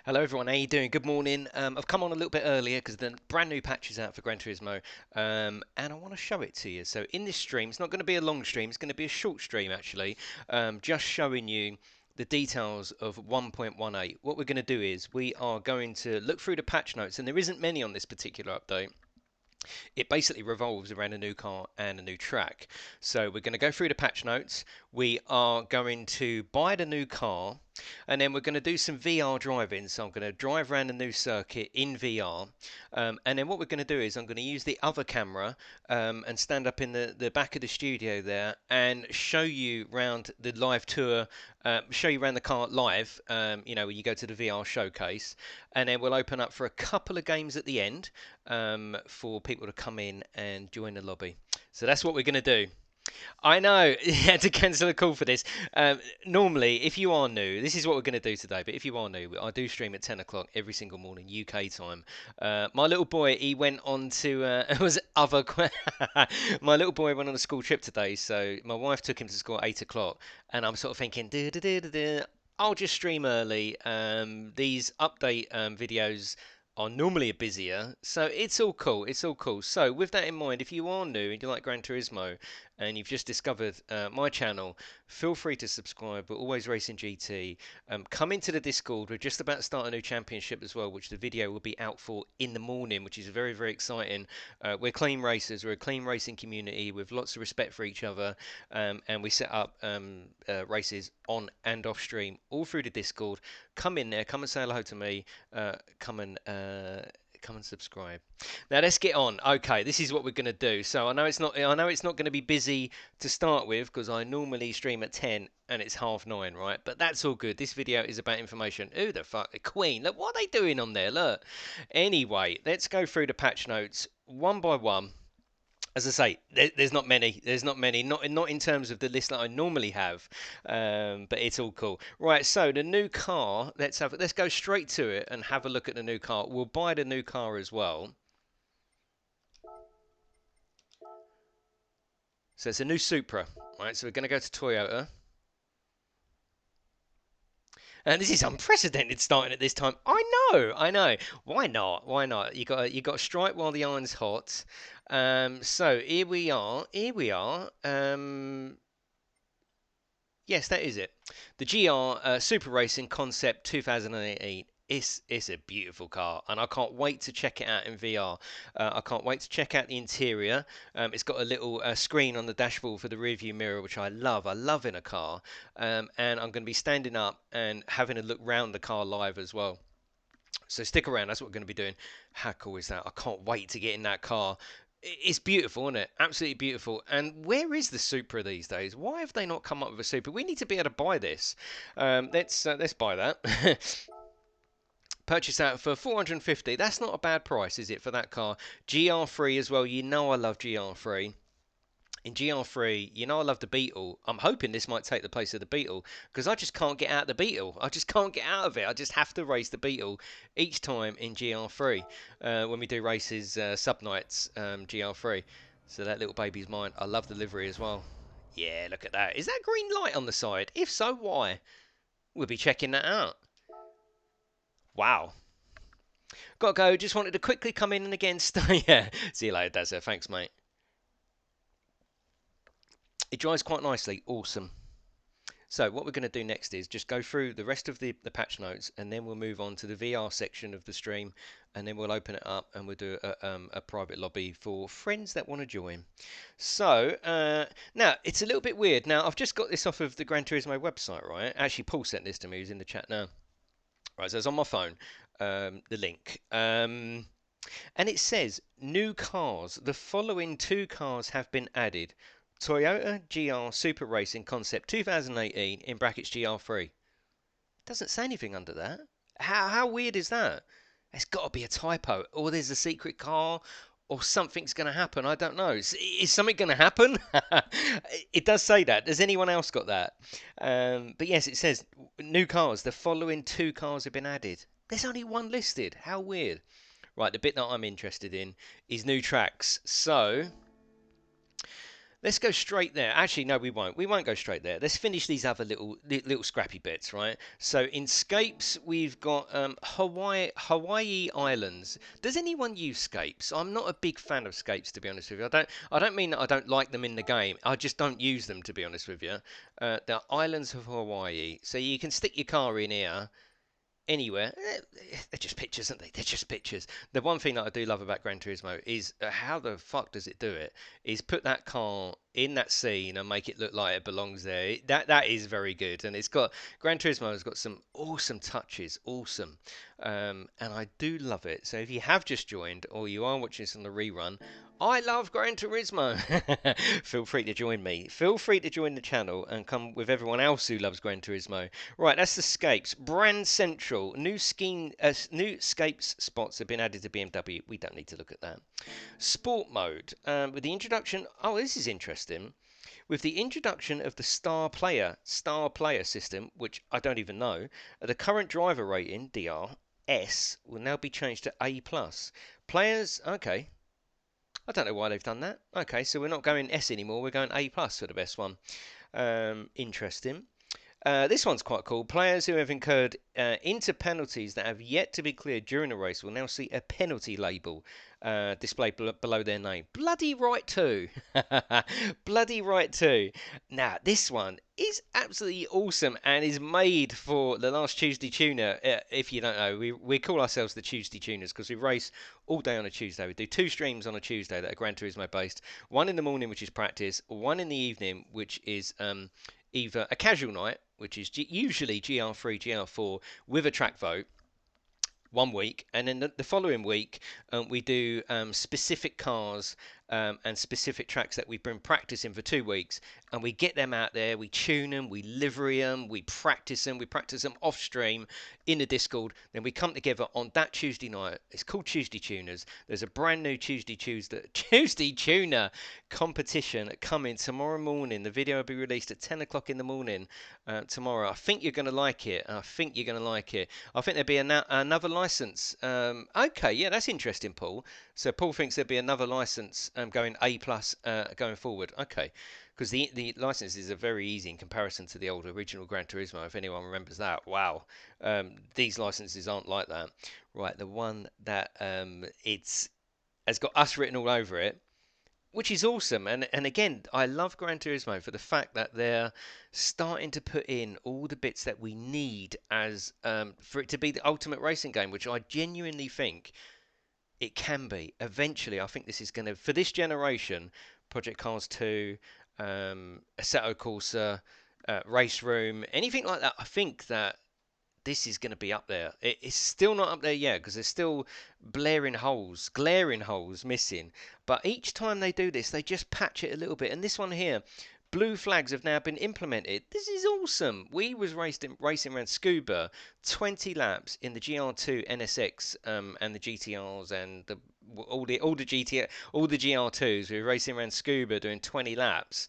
Hello everyone, how you doing? Good morning. I've come on a little bit earlier because the brand new patch is out for Gran Turismo, and I want to show it to you. So in this stream, it's not going to be a long stream; it's going to be a short stream actually, just showing you the details of 1.18. What we're going to do is we are going to look through the patch notes, and there isn't many on this particular update. It basically revolves around a new car and a new track. So we're going to go through the patch notes. We are going to buy the new car, and then we're going to do some VR driving. So I'm going to drive around the new circuit in VR, and then what we're going to do is I'm going to use the other camera and stand up in the back of the studio there and show you around the live tour. Show you around the car live, when you go to the VR showcase, and then we'll open up for a couple of games at the end for people to come in and join the lobby. So that's what we're going to do. I know, you had to cancel a call for this. Normally, if you are new, this is what we're going to do today. But if you are new, I do stream at 10 o'clock every single morning, UK time. My little boy, he went on to, it was other, my little boy went on a school trip today. So my wife took him to school at 8 o'clock. And I'm sort of thinking, I'll just stream early. These update videos are normally busier, so it's all cool. It's all cool. So with that in mind, if you are new and you like Gran Turismo and you've just discovered my channel, feel free to subscribe. But always racing GT. Come into the Discord. We're just about to start a new championship as well, which the video will be out for in the morning, which is very very exciting. We're clean racers. We're a clean racing community with lots of respect for each other, and we set up races on and off stream all through the Discord. Come in there. Come and say hello to me. Come and subscribe. Now let's get on. Okay, this is what we're going to do. So I know it's not going to be busy to start with because I normally stream at 10 and it's 9:30, right? But that's all good. This video is about information. Who the fuck? The Queen. Look, what are they doing on there? Look. Anyway, let's go through the patch notes one by one. As I say, there's not many. There's not many. Not in terms of the list that I normally have, but it's all cool. Right. So the new car. Let's go straight to it and have a look at the new car. We'll buy the new car as well. So it's a new Supra. Right. So we're going to go to Toyota. And this is unprecedented starting at this time. I know, I know. Why not? Why not? You got to strike while the iron's hot. So here we are. Here we are. Yes, that is it. The GR Super Racing Concept 2018. It's a beautiful car, and I can't wait to check it out in VR. I can't wait to check out the interior. It's got a little screen on the dashboard for the rearview mirror, which I love. I love in a car. And I'm going to be standing up and having a look round the car live as well. So stick around. That's what we're going to be doing. How cool is that? I can't wait to get in that car. It's beautiful, isn't it? Absolutely beautiful. And where is the Supra these days? Why have they not come up with a Supra? We need to be able to buy this. Let's buy that. Purchase that for 450. That's not a bad price, is it, for that car? GR3 as well. You know I love GR3. In GR3, you know I love the Beetle. I'm hoping this might take the place of the Beetle because I just can't get out of the Beetle. I just can't get out of it. I just have to race the Beetle each time in GR3 when we do races, sub nights, GR3. So that little baby's mine. I love the livery as well. Yeah, look at that. Is that green light on the side? If so, why? We'll be checking that out. Wow. Gotta go. Just wanted to quickly come in and again stay. Yeah. See you later, Dazza. Thanks, mate. It drives quite nicely. Awesome. So what we're going to do next is just go through the rest of the patch notes, and then we'll move on to the VR section of the stream, and then we'll open it up and we'll do a private lobby for friends that want to join. So now it's a little bit weird. Now I've just got this off of the Gran Turismo website, right? Actually, Paul sent this to me. He's in the chat now. Right, so it's on my phone. The link. And it says new cars. The following two cars have been added. Toyota GR Super Racing Concept 2018 in brackets GR3. Doesn't say anything under that. How weird is that? It's got to be a typo, or there's a secret car, or something's going to happen. I don't know. Is something going to happen? It does say that. Has anyone else got that? But yes, it says new cars. The following two cars have been added. There's only one listed. How weird. Right, the bit that I'm interested in is new tracks. So Let's go straight there. Actually, no, we won't. We won't go straight there. Let's finish these other little scrappy bits, right? So in Scapes, we've got Hawaii Islands. Does anyone use Scapes? I'm not a big fan of Scapes, to be honest with you. I don't mean that I don't like them in the game. I just don't use them, to be honest with you. The Islands of Hawaii. So you can stick your car in here anywhere. They're just pictures, aren't they? They're just pictures. The one thing that I do love about Gran Turismo is how the fuck does it do it? Is put that car in that scene and make it look like it belongs there. That is very good, and it's got Gran Turismo has got some awesome touches, awesome, and I do love it. So if you have just joined or you are watching this on the rerun, I love Gran Turismo. Feel free to join me. Feel free to join the channel and come with everyone else who loves Gran Turismo. Right, that's the Scapes. Brand Central. New Scapes spots have been added to BMW. We don't need to look at that. Sport mode. With the introduction... Oh, this is interesting. With the introduction of the Star Player system, which I don't even know, the current driver rating, DRS, will now be changed to A+. Players... Okay. I don't know why they've done that. Okay, so we're not going S anymore. We're going A+ for the best one. Interesting. This one's quite cool. Players who have incurred into penalties that have yet to be cleared during a race will now see a penalty label displayed below their name. Bloody right too. Bloody right too. Now, this one is absolutely awesome and is made for the last Tuesday tuner. If you don't know, we call ourselves the Tuesday tuners because we race all day on a Tuesday. We do 2 streams on a Tuesday that are Gran Turismo based. One in the morning, which is practice. One in the evening, which is... either a casual night, which is usually GR3, GR4 with a track vote, 1 week, and then the following week we do specific cars and specific tracks that we've been practicing for 2 weeks, and we get them out there, we tune them, we livery them, we practice them off stream in the Discord. Then we come together on that Tuesday night. It's called Tuesday Tuners. There's a brand new Tuesday Tuner competition coming tomorrow morning. The video will be released at 10 o'clock in the morning tomorrow. I think you're going to like it. I think there'll be another license. Okay, yeah, that's interesting, Paul. So Paul thinks there'll be another license going A+ going forward. Okay, because the licenses are very easy in comparison to the old original Gran Turismo, if anyone remembers that. Wow. These licenses aren't like that. Right, the one that it's has got us written all over it, which is awesome. And again, I love Gran Turismo for the fact that they're starting to put in all the bits that we need as for it to be the ultimate racing game, which I genuinely think it can be. Eventually, I think this is going to, for this generation, Project Cars 2, Assetto Corsa, Race Room, anything like that, I think that this is going to be up there. It's still not up there yet because there's still glaring holes missing. But each time they do this, they just patch it a little bit. And this one here, blue flags have now been implemented. This is awesome. We was racing around Scuba, 20 laps in the GR2 NSX and the GTRs and all the GR2s. We were racing around Scuba doing 20 laps.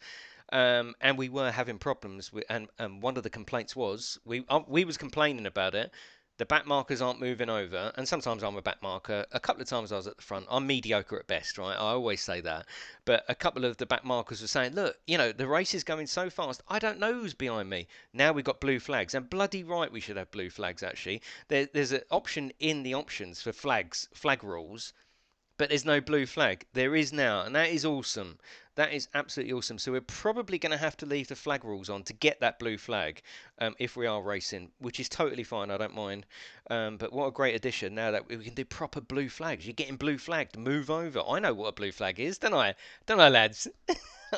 And we were having problems with, and one of the complaints was we was complaining about it. The back markers aren't moving over, and sometimes I'm a back marker. A couple of times I was at the front. I'm mediocre at best, right? I always say that. But a couple of the back markers were saying, look, the race is going so fast. I don't know who's behind me. Now we've got blue flags, and bloody right we should have blue flags, actually. There's an option in the options for flag rules, but there's no blue flag. There is now, and that is awesome. That is absolutely awesome. So we're probably going to have to leave the flag rules on to get that blue flag if we are racing, which is totally fine. I don't mind. But what a great addition now that we can do proper blue flags. You're getting blue flagged. Move over. I know what a blue flag is, don't I? Don't I, lads?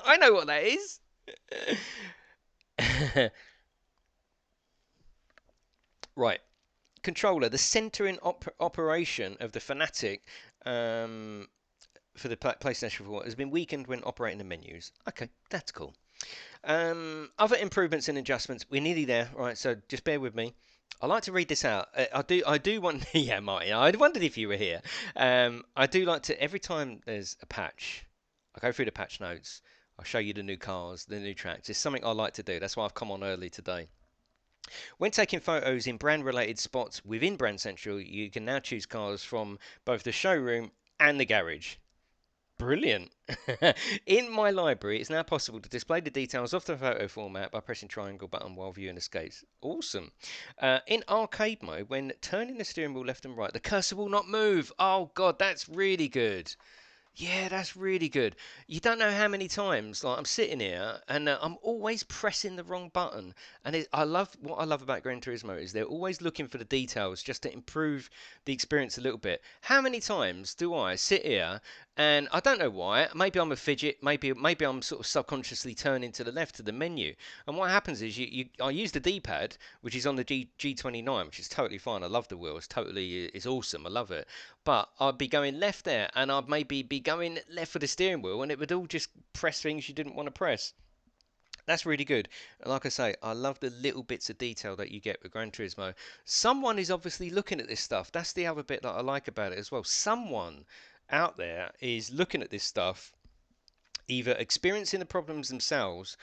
I know what that is. Right. Controller. The centering operation of the Fanatic for the PlayStation 4 has been weakened when operating the menus. Okay, that's cool. Other improvements and adjustments. We're nearly there, right? So just bear with me. I like to read this out. I do want. Yeah, Martin. I wondered if you were here. I do like to every time there's a patch, I go through the patch notes. I'll show you the new cars, the new tracks. It's something I like to do. That's why I've come on early today. When taking photos in brand-related spots within Brand Central, you can now choose cars from both the showroom and the garage. Brilliant. In my library, it's now possible to display the details of the photo format by pressing triangle button while viewing escapes. Awesome. In arcade mode, when turning the steering wheel left and right, the cursor will not move. Oh god, that's really good. Yeah, that's really good. You don't know how many times, like I'm sitting here and I'm always pressing the wrong button. And I love what I love about Gran Turismo is they're always looking for the details just to improve the experience a little bit. How many times do I sit here and I don't know why? Maybe I'm a fidget. Maybe I'm sort of subconsciously turning to the left to the menu. And what happens is I use the D-pad, which is on the G29, which is totally fine. I love the wheel. It's awesome. I love it. But I'd be going left there, and I'd maybe be going left for the steering wheel, and it would all just press things you didn't want to press. That's really good. Like I say, I love the little bits of detail that you get with Gran Turismo. Someone is obviously looking at this stuff. That's the other bit that I like about it as well. Someone out there is looking at this stuff, either experiencing the problems themselves,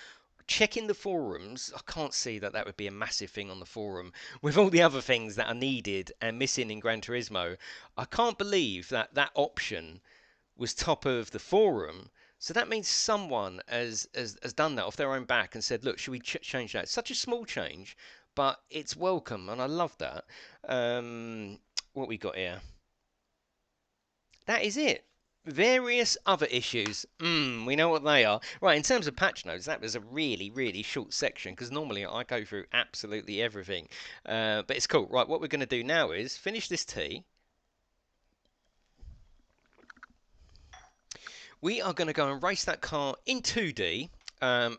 checking the forums. I can't see that that would be a massive thing on the forum with all the other things that are needed and missing in Gran Turismo. I can't believe that that option was top of the forum. So that means someone has done that off their own back and said, look, should we change that? It's such a small change, but it's welcome, and I love that. What we got here? That is it. Various other issues. We know what they are. Right, in terms of patch notes, that was a really, really short section because normally I go through absolutely everything. But it's cool. Right, what we're going to do now is finish this tea. We are going to go and race that car in 2D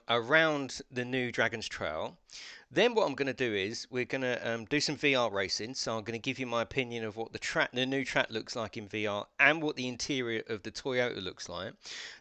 around the new Dragon's Trail. Then what I'm going to do is we're going to do some VR racing. So I'm going to give you my opinion of what the new track looks like in VR and what the interior of the Toyota looks like.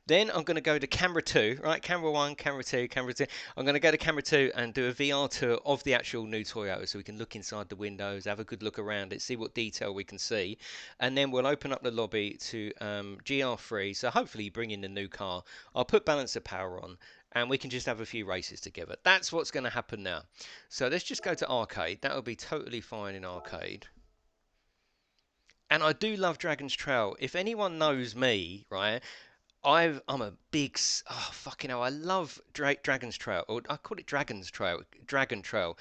Then I'm going to go to camera 2, right? Camera 1, camera 2, camera 2. I'm going to go to camera 2 and do a VR tour of the actual new Toyota so we can look inside the windows, have a good look around it, see what detail we can see. And then we'll open up the lobby to GR3. So hopefully bring in the new car. I'll put balance of power on and we can just have a few races together. That's what's going to happen now. So let's just go to arcade. That'll be totally fine in arcade. And I do love Dragon's Trail. If anyone knows me, right, I'm a big fucking hell. I love Dragon's Trail, or I call it Dragon Trail.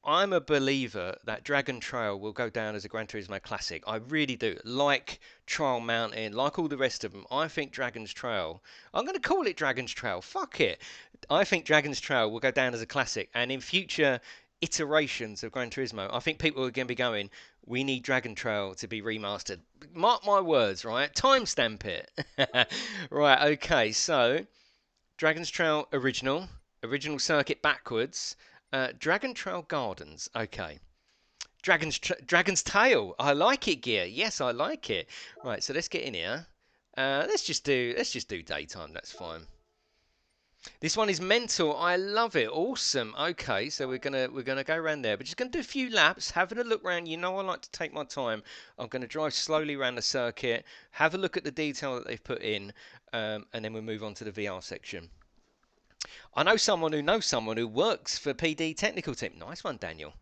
I'm a believer that Dragon Trail will go down as a Gran Turismo classic. I really do. Like Trial Mountain, like all the rest of them, I think Dragon's Trail. I'm going to call it Dragon's Trail. Fuck it. I think Dragon's Trail will go down as a classic, and in future iterations of Gran Turismo, I think people are going to be going, we need Dragon Trail to be remastered. Mark my words, right? Timestamp it. Right, okay, so Dragon's Trail original circuit backwards. Dragon Trail Gardens. Okay. Dragon's Tail. I like it, Gear. Yes, I like it. Right, so let's get in here. Let's just do daytime. That's fine. This one is mental. I love it. Awesome. Okay, so we're gonna go around there. We're just gonna do a few laps, having a look around. You know I like to take my time. I'm gonna drive slowly around the circuit, have a look at the detail that they've put in, and then we'll move on to the VR section. I know someone who works for PD Technical Team. Nice one, Daniel.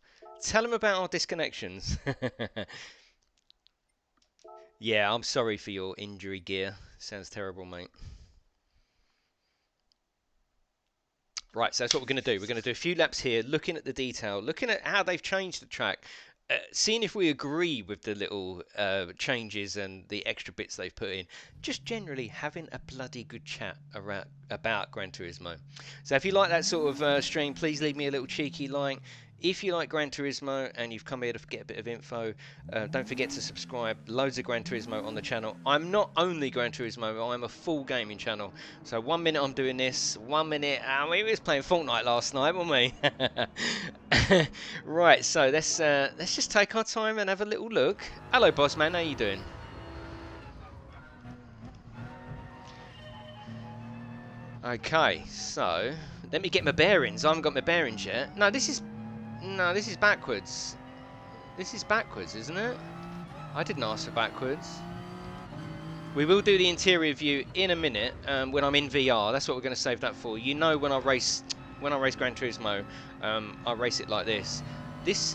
Tell them about our disconnections. Yeah, I'm sorry for your injury, Gear. Sounds terrible, mate. Right, so that's what we're going to do. We're going to do a few laps here, looking at the detail, looking at how they've changed the track, seeing if we agree with the little changes and the extra bits they've put in. Just generally having a bloody good chat about Gran Turismo. So if you like that sort of stream, please leave me a little cheeky like. If you like Gran Turismo and you've come here to get a bit of info, don't forget to subscribe. Loads of Gran Turismo on the channel. I'm not only Gran Turismo, I'm a full gaming channel. So 1 minute I'm doing this, 1 minute, we was playing Fortnite last night, weren't we? Right, so let's just take our time and have a little look. Hello, boss man, how you doing? Okay, so let me get my bearings. I haven't got my bearings yet. No, this is backwards. This is backwards, isn't it? I didn't ask for backwards. We will do the interior view in a minute when I'm in VR. That's what we're going to save that for. You know, when I race Gran Turismo, I race it like this.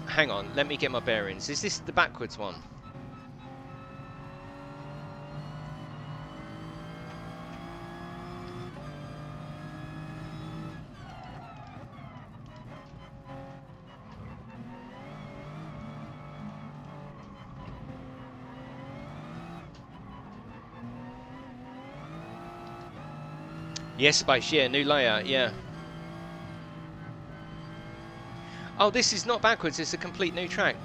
Hang on, let me get my bearings. Is this the backwards one? Yes, space. Yeah, new layout. Yeah. Oh, this is not backwards. It's a complete new track.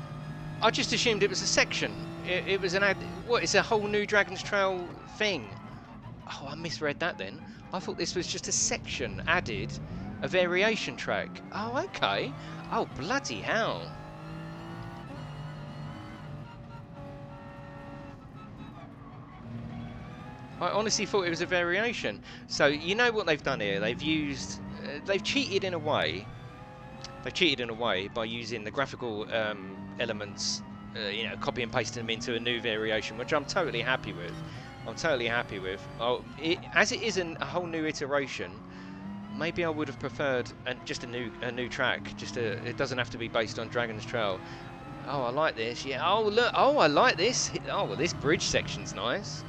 I just assumed it was a section. It was an ad. What? It's a whole new Dragon's Trail thing. Oh, I misread that then. I thought this was just a section added, a variation track. Oh, okay. Oh, bloody hell. I honestly thought it was a variation. So, you know what they've done here? They've used... they've cheated in a way. They've cheated in a way by using the graphical elements, you know, copy and pasting them into a new variation, which I'm totally happy with. I'm totally happy with. Oh, as it isn't a whole new iteration, maybe I would have preferred just a new track. It doesn't have to be based on Dragon's Trail. Oh, I like this. Yeah. Oh, look. Oh, I like this. Oh, well, this bridge section's nice.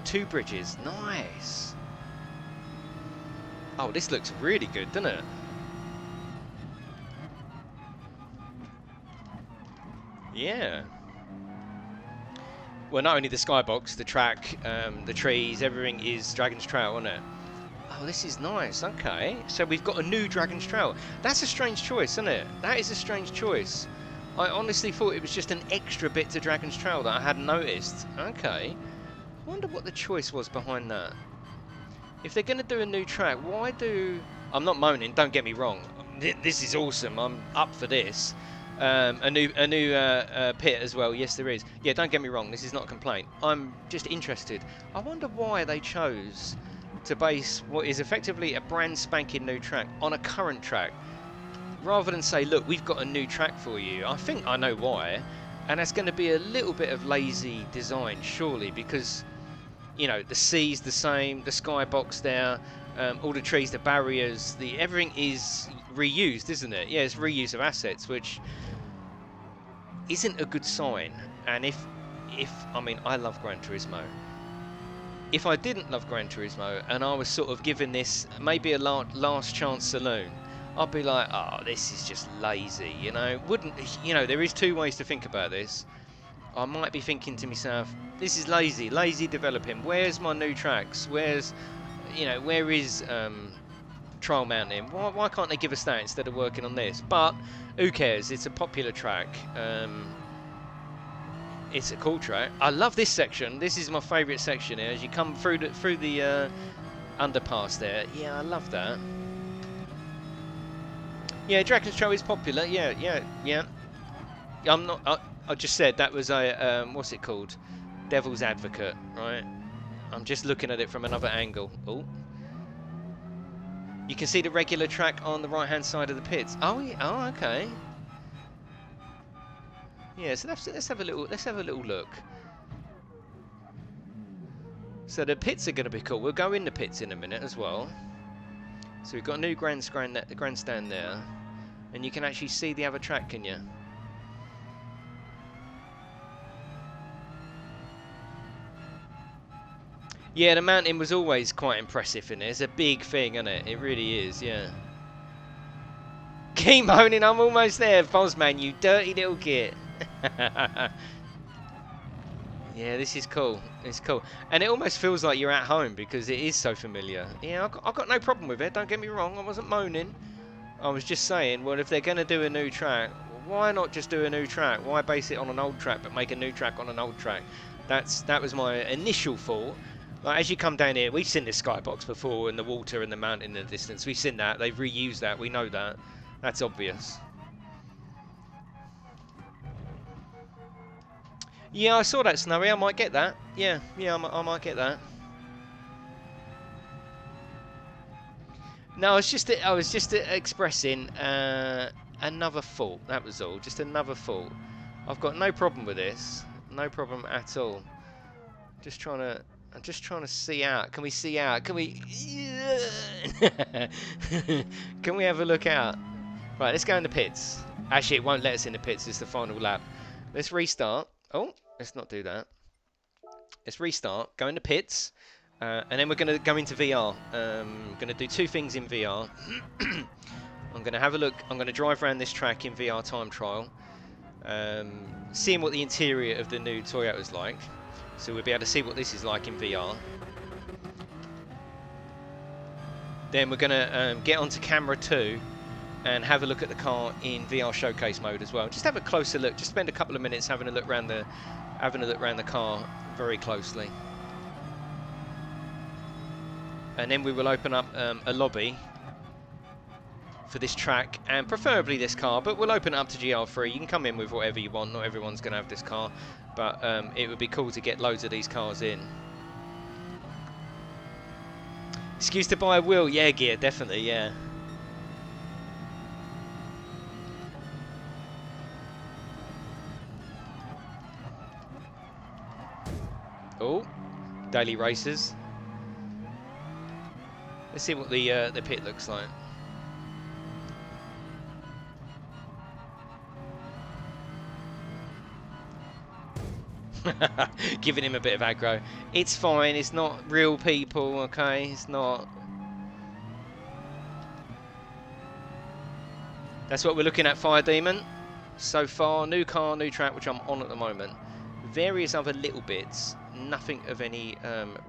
2 bridges. Nice. Oh, this looks really good, doesn't it? Yeah. Well, not only the skybox, the track, the trees, everything is Dragon's Trail, isn't it? Oh, this is nice. Okay. So we've got a new Dragon's Trail. That's a strange choice, isn't it? That is a strange choice. I honestly thought it was just an extra bit to Dragon's Trail that I hadn't noticed. Okay. I wonder what the choice was behind that. If they're going to do a new track, why do... I'm not moaning, don't get me wrong. This is awesome. I'm up for this. A new pit as well. Yes, there is. Yeah, don't get me wrong. This is not a complaint. I'm just interested. I wonder why they chose to base what is effectively a brand spanking new track on a current track, rather than say, look, we've got a new track for you. I think I know why, and that's going to be a little bit of lazy design, surely, because, you know, the sea's the same, the skybox there, all the trees, the barriers, everything is reused, isn't it? Yeah, it's reuse of assets, which isn't a good sign. And if I mean, I love Gran Turismo. If I didn't love Gran Turismo and I was sort of given this maybe a last chance saloon, I'd be like, oh, this is just lazy, you know. There is 2 ways to think about this. I might be thinking to myself, this is lazy developing. Where's my new tracks? Where is Trial Mountain? Why can't they give us that instead of working on this? But who cares? It's a popular track. It's a cool track. I love this section. This is my favourite section here. As you come through the underpass there. Yeah, I love that. Yeah, Dragon's Trail is popular. Yeah. I'm not. I just said that was a what's it called? Devil's advocate, right? I'm just looking at it from another angle. Oh, you can see the regular track on the right-hand side of the pits. Oh, yeah. Oh, okay. Yeah, so let's have a little look. So the pits are going to be cool. We'll go in the pits in a minute as well. So we've got a new grandstand there, and you can actually see the other track, can you? Yeah, the mountain was always quite impressive in it. It's a big thing, isn't it? It really is, yeah. Keep moaning, I'm almost there, Fozman, you dirty little git. Yeah, this is cool. It's cool. And it almost feels like you're at home because it is so familiar. Yeah, I've got no problem with it, don't get me wrong. I wasn't moaning. I was just saying, well, if they're going to do a new track, why not just do a new track? Why base it on an old track but make a new track on an old track? That was my initial thought. Like, as you come down here, we've seen this skybox before, and the water and the mountain in the distance. We've seen that. They've reused that. We know that. That's obvious. Yeah, I saw that, Snowy. I might get that. Yeah, I might get that. No, I was just expressing another fault. That was all. Just another fault. I've got no problem with this. No problem at all. I'm just trying to see out. Can we see out? Can we? Can we have a look out? Right, let's go in the pits. Actually, it won't let us in the pits. It's the final lap. Let's restart. Oh, let's not do that. Let's restart. Go in the pits. And then we're going to go into VR. I'm going to do 2 things in VR. I'm going to have a look. I'm going to drive around this track in VR time trial. Seeing what the interior of the new Toyota is like. So we'll be able to see what this is like in VR. Then we're going to get onto camera 2 and have a look at the car in VR showcase mode as well. Just have a closer look. Just spend a couple of minutes having a look around the car very closely. And then we will open up a lobby for this track, and preferably this car, but we'll open it up to GR3. You can come in with whatever you want. Not everyone's going to have this car, but it would be cool to get loads of these cars in. Excuse to buy a wheel. Yeah, Gear, definitely, yeah. Oh, daily races. Let's see what the pit looks like. Giving him a bit of aggro. It's fine. It's not real people, okay? It's not. That's what we're looking at, Fire Demon. So far, new car, new track, which I'm on at the moment. Various other little bits. Nothing of any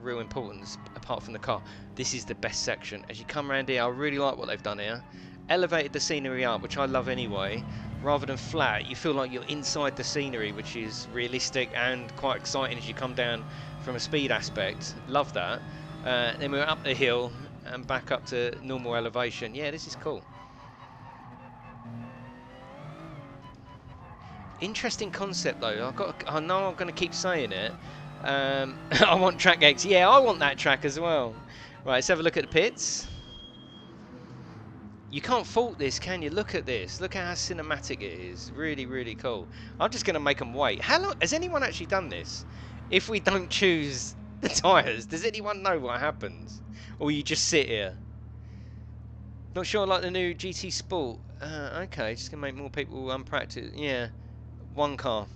real importance apart from the car. This is the best section. As you come around here, I really like what they've done here. Elevated the scenery up, which I love anyway. Rather than flat, you feel like you're inside the scenery, which is realistic and quite exciting as you come down from a speed aspect. Love that. Then we're up the hill and back up to normal elevation. Yeah, this is cool. Interesting concept though. I know I'm going to keep saying it. I want track X. Yeah, I want that track as well. Right, let's have a look at the pits. You can't fault this, can you? Look at this. Look at how cinematic it is. Really, really cool. I'm just going to make them wait. How long has anyone actually done this? If we don't choose the tyres, does anyone know what happens? Or you just sit here? Not sure like the new GT Sport. Okay, just going to make more people unpracticed. Yeah. One car.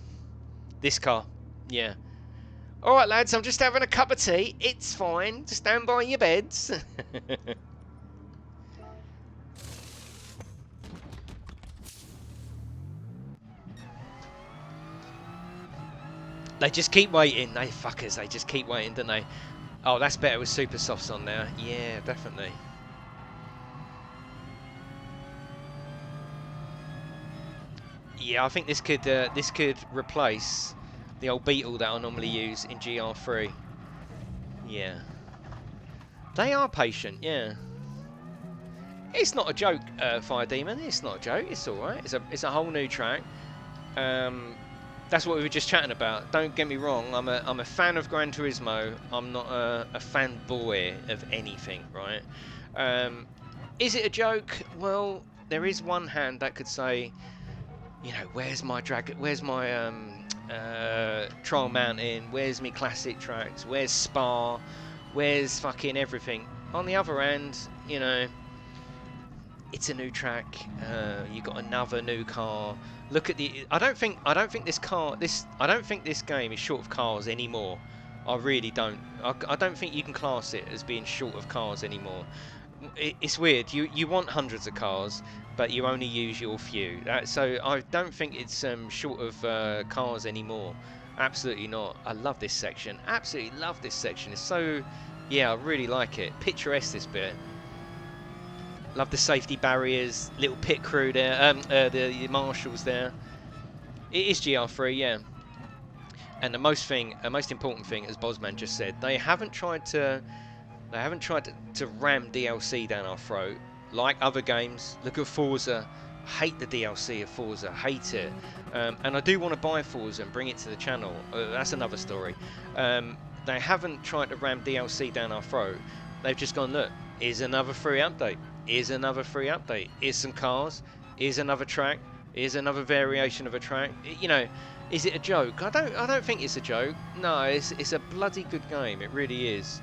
This car. Yeah. Alright lads, I'm just having a cup of tea. It's fine. Just stand by your beds. They just keep waiting. They fuckers. They just keep waiting, don't they? Oh, that's better with super softs on there. Yeah, definitely. Yeah, I think this could replace the old Beetle that I normally use in GR3. Yeah. They are patient, yeah. It's not a joke, Fire Demon. It's not a joke. It's alright. It's a whole new track. That's what we were just chatting about. Don't get me wrong. I'm a fan of Gran Turismo. I'm not a fanboy of anything, right? Is it a joke? Well, there is one hand that could say, you know, where's my Trial Mountain? Where's me classic tracks? Where's Spa? Where's fucking everything? On the other hand, you know, it's a new track. You got another new car. Look at the. I don't think this game is short of cars anymore. I really don't. I don't think you can class it as being short of cars anymore. It's weird. You want hundreds of cars, but you only use your few. So I don't think it's short of cars anymore. Absolutely not. I love this section. Absolutely love this section. It's so, yeah, I really like it. Picturesque, this bit. Love the safety barriers, little pit crew there, the marshals there. It is GR3, yeah. And the most important thing, as Bosman just said, they haven't tried to ram DLC down our throat like other games. Look at Forza. Hate the DLC of Forza. Hate it. And I do want to buy Forza and bring it to the channel. That's another story. They haven't tried to ram DLC down our throat. They've just gone, look, here's another free update. Here's another free update. Here's some cars. Here's another track. Here's another variation of a track. You know, is it a joke? I don't think it's a joke. No, it's a bloody good game. It really is.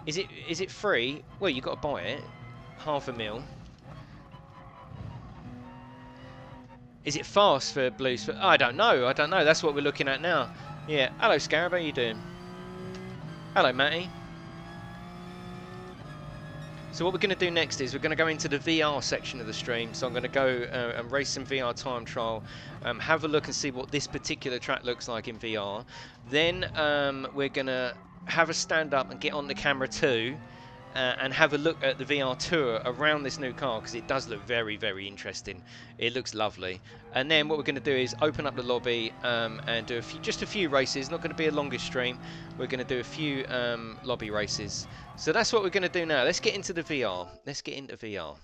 Is it free? Well, you got to buy it. £500,000. Is it fast for Blues? I don't know. That's what we're looking at now. Yeah. Hello, Scarab. How you doing? Hello, Matty. So what we're going to do next is we're going to go into the VR section of the stream. So I'm going to go and race some VR time trial, have a look and see what this particular track looks like in VR. Then we're going to have a stand up and get on the camera 2 and have a look at the VR tour around this new car, because it does look very, very interesting. It looks lovely. And then what we're going to do is open up the lobby and do just a few races. Not going to be a longer stream. We're going to do a few lobby races. So that's what we're going to do now. Let's get into the VR. Let's get into VR.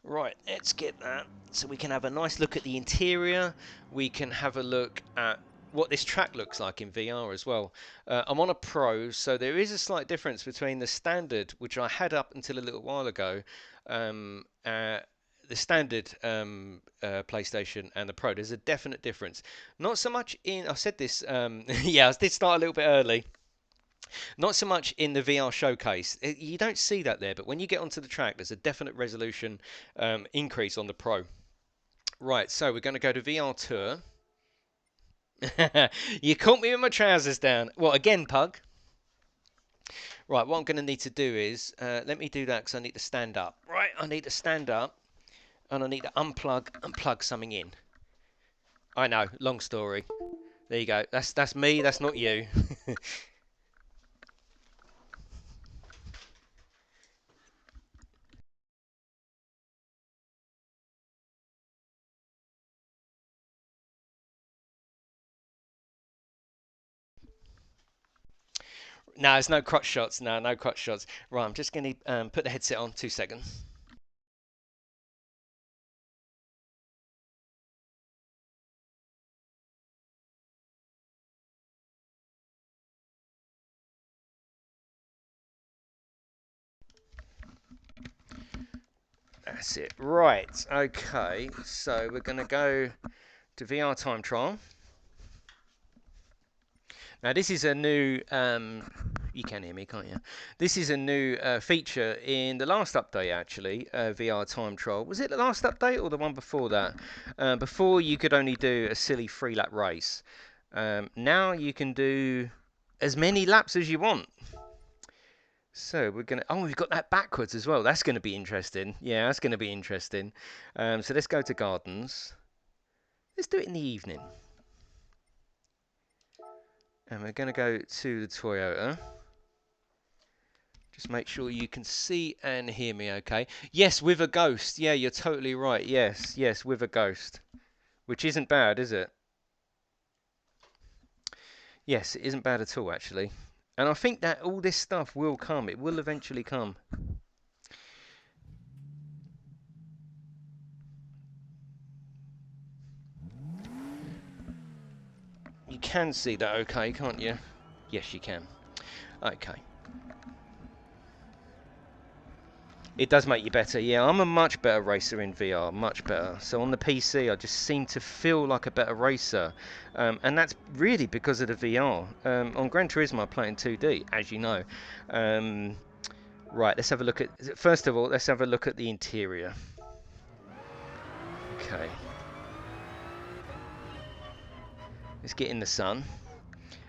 Right, let's get that. So we can have a nice look at the interior. We can have a look at what this track looks like in VR as well. I'm on a Pro, so there is a slight difference between the standard, which I had up until a little while ago, the standard PlayStation and the Pro. There's a definite difference. Not so much in, I said this, yeah, I did start a little bit early. Not so much in the VR showcase. You don't see that there, but when you get onto the track, there's a definite resolution increase on the Pro. Right, so we're going to go to VR Tour. You caught me with my trousers down. What, again, Pug? Right, what I'm going to need to do is, let me do that because I need to stand up. Right, I need to stand up, and I need to unplug and plug something in. I know, long story. There you go. That's me, that's not you. No, there's no crotch shots. No, no crotch shots. Right, I'm just going to put the headset on. 2 seconds. That's it. Right, okay. So we're going to go to VR time trial. Now this is a new, you can hear me, can't you? This is a new feature in the last update actually, VR time trial. Was it the last update or the one before that? Before you could only do a silly 3-lap race. Now you can do as many laps as you want. So we're going to, oh, we've got that backwards as well. That's going to be interesting. Yeah, that's going to be interesting. So let's go to Gardens. Let's do it in the evening. And we're going to go to the Toyota. Just make sure you can see and hear me okay. Yes, with a ghost. Yeah, you're totally right. Yes, yes, with a ghost. Which isn't bad, is it? Yes, it isn't bad at all, actually. And I think that all this stuff will come. It will eventually come. You can see that okay, can't you? Yes, you can. Okay. It does make you better, yeah. I'm a much better racer in VR, much better. So on the PC, I just seem to feel like a better racer. And that's really because of the VR. On Gran Turismo, I play in 2D, as you know. Right, let's have a look at... First of all, let's have a look at the interior. Okay. Let's get in the sun.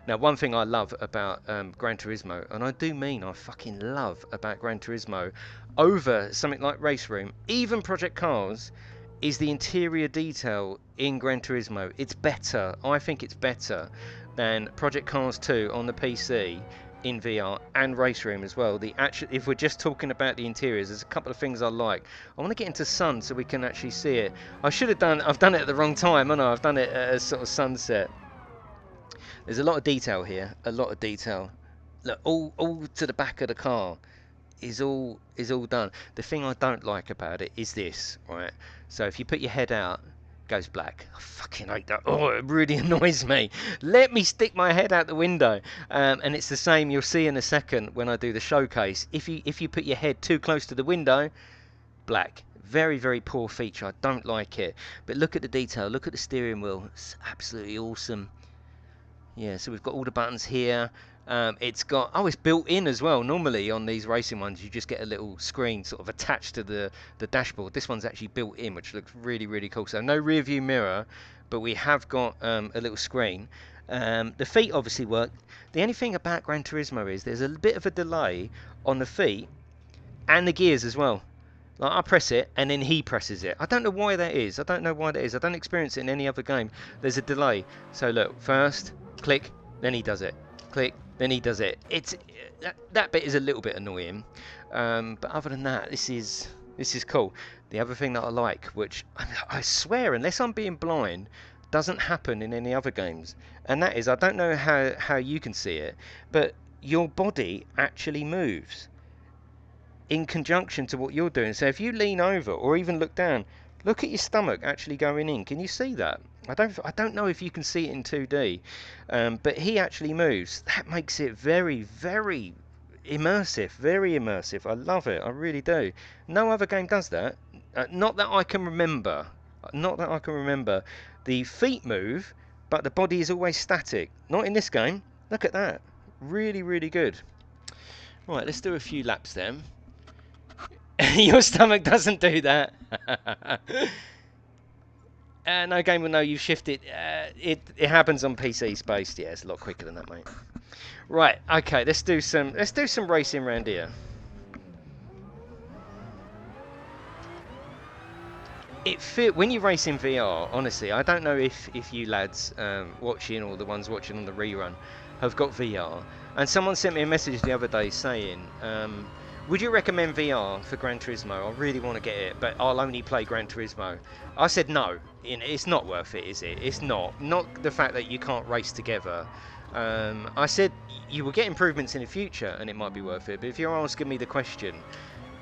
Now, one thing I love about Gran Turismo, and I do mean I fucking love about Gran Turismo, over something like Race Room, even Project Cars, is the interior detail in Gran Turismo. It's better. I think it's better than Project Cars 2 on the PC in VR and Race Room as well. If we're just talking about the interiors, there's a couple of things I like. I want to get into sun so we can actually see it. I've done it at the wrong time, haven't I? I've done it at a sort of sunset. There's a lot of detail here, a lot of detail. Look, all to the back of the car is all done. The thing I don't like about it is this, right? So if you put your head out, it goes black. I fucking hate that. Oh, it really annoys me. Let me stick my head out the window. And it's the same. You'll see in a second when I do the showcase. If you put your head too close to the window, black. Very, very poor feature. I don't like it. But look at the detail. Look at the steering wheel. It's absolutely awesome. Yeah, so we've got all the buttons here. It's built in as well. Normally on these racing ones, you just get a little screen sort of attached to the dashboard. This one's actually built in, which looks really, really cool. So no rear view mirror, but we have got a little screen. The feet obviously work. The only thing about Gran Turismo is there's a bit of a delay on the feet and the gears as well. Like I press it and then he presses it. I don't know why that is. I don't know why that is. I don't experience it in any other game. There's a delay. So look, first click, then he does it. Click, then he does it. that bit is a little bit annoying, but other than that, this is cool. The other thing that I like, which I swear, unless I'm being blind, doesn't happen in any other games, and that is, I don't know how you can see it, but your body actually moves in conjunction to what you're doing. So if you lean over or even look down, look at your stomach actually going in. Can you see that? I don't know if you can see it in 2D, but he actually moves. That makes it very, very immersive. Very immersive. I love it. I really do. No other game does that. Not that I can remember. Not that I can remember. The feet move, but the body is always static. Not in this game. Look at that. Really, really good. Right, let's do a few laps then. Your stomach doesn't do that. No game will know you've shifted. It happens on PC spaced. Yeah, it's a lot quicker than that, mate. Right. Okay. Let's do some racing around here. When you race in VR. Honestly, I don't know if you lads watching or the ones watching on the rerun have got VR. And someone sent me a message the other day saying, would you recommend VR for Gran Turismo? I really want to get it, but I'll only play Gran Turismo. I said no. It's not worth it, is it? It's not. Not the fact that you can't race together. I said you will get improvements in the future, and it might be worth it. But if you're asking me the question,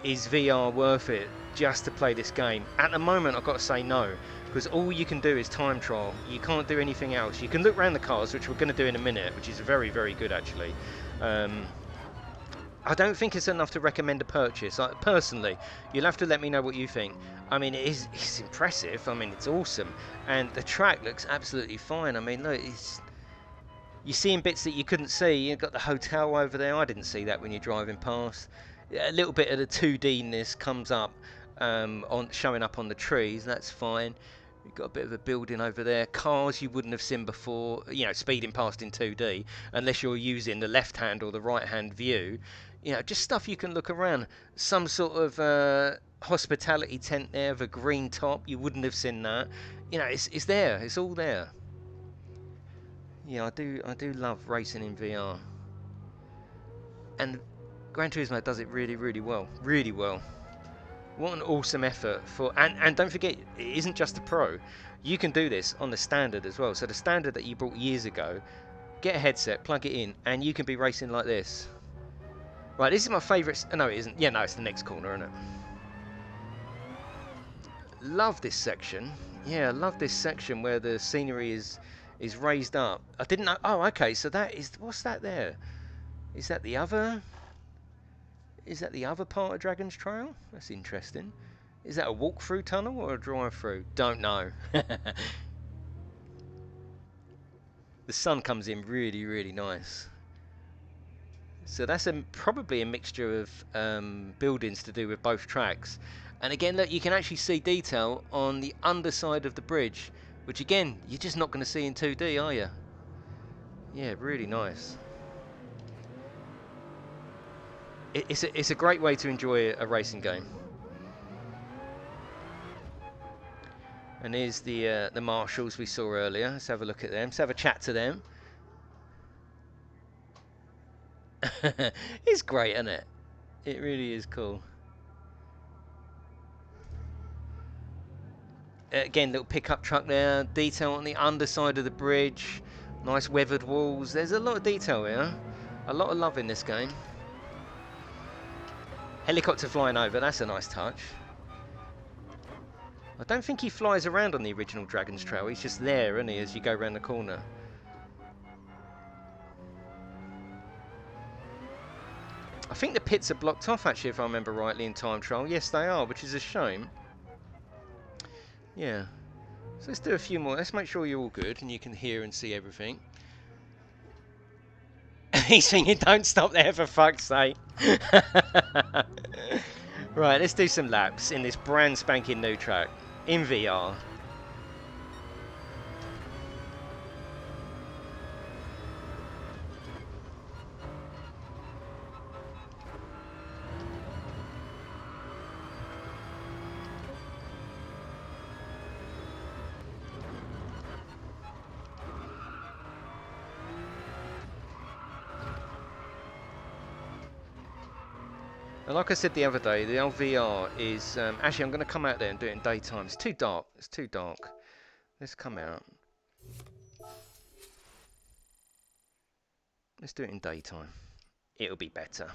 is VR worth it just to play this game? At the moment, I've got to say no, because all you can do is time trial. You can't do anything else. You can look around the cars, which we're going to do in a minute, which is very, very good actually. I don't think it's enough to recommend a purchase. Personally, you'll have to let me know what you think. I mean, it's impressive. I mean, it's awesome, and the track looks absolutely fine. I mean, look, you're seeing bits that you couldn't see. You've got the hotel over there. I didn't see that when you're driving past. A little bit of the 2D-ness comes up showing up on the trees. That's fine. You've got a bit of a building over there. Cars you wouldn't have seen before, speeding past in 2D, unless you're using the left-hand or the right-hand view. Just stuff you can look around. Some sort of hospitality tent there with a green top. You wouldn't have seen that. It's there. It's all there. Yeah, I do love racing in VR. And Gran Turismo does it really, really well. Really well. What an awesome effort for, and don't forget, it isn't just the Pro. You can do this on the standard as well. So the standard that you bought years ago, get a headset, plug it in, and you can be racing like this. Right, this is my favourite. No, it isn't. Yeah, no, it's the next corner, isn't it? Love this section. Yeah, love this section where the scenery is raised up. I didn't know. Oh, okay. So that is, what's that there? Is that the other? Is that the other part of Dragon's Trail? That's interesting. Is that a walk-through tunnel or a drive-through? Don't know. The sun comes in really, really nice. So that's probably a mixture of buildings to do with both tracks. And again, look, you can actually see detail on the underside of the bridge, which again, you're just not going to see in 2D, are you? Yeah, really nice. It's a great way to enjoy a racing game. And here's the marshals we saw earlier. Let's have a look at them. Let's have a chat to them. It's great, isn't it? It really is cool. Again, little pickup truck there. Detail on the underside of the bridge. Nice weathered walls. There's a lot of detail here. A lot of love in this game. Helicopter flying over. That's a nice touch. I don't think he flies around on the original Dragon's Trail. He's just there, isn't he, as you go around the corner. I think the pits are blocked off, actually, if I remember rightly, in time trial. Yes, they are, which is a shame. Yeah. So let's do a few more. Let's make sure you're all good and you can hear and see everything. He's thinking, don't stop there for fuck's sake. Right, let's do some laps in this brand spanking new track in VR. And like I said the other day, the LVR is actually I'm going to come out there and do it in daytime. It's too dark. It's too dark. Let's come out. Let's do it in daytime. It'll be better.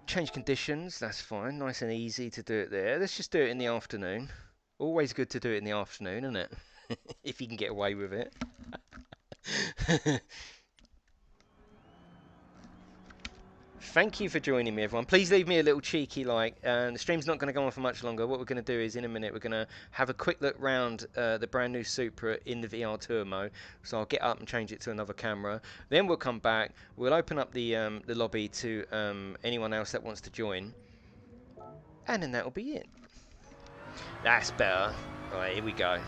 Change conditions. That's fine. Nice and easy to do it there. Let's just do it in the afternoon. Always good to do it in the afternoon, isn't it? If you can get away with it. Thank you for joining me, everyone. Please leave me a little cheeky like. The stream's not going to go on for much longer. What we're going to do is, in a minute, we're going to have a quick look round the brand new Supra in the VR tour mode. So I'll get up and change it to another camera. Then we'll come back. We'll open up the lobby to anyone else that wants to join. And then that'll be it. That's better. All right, here we go.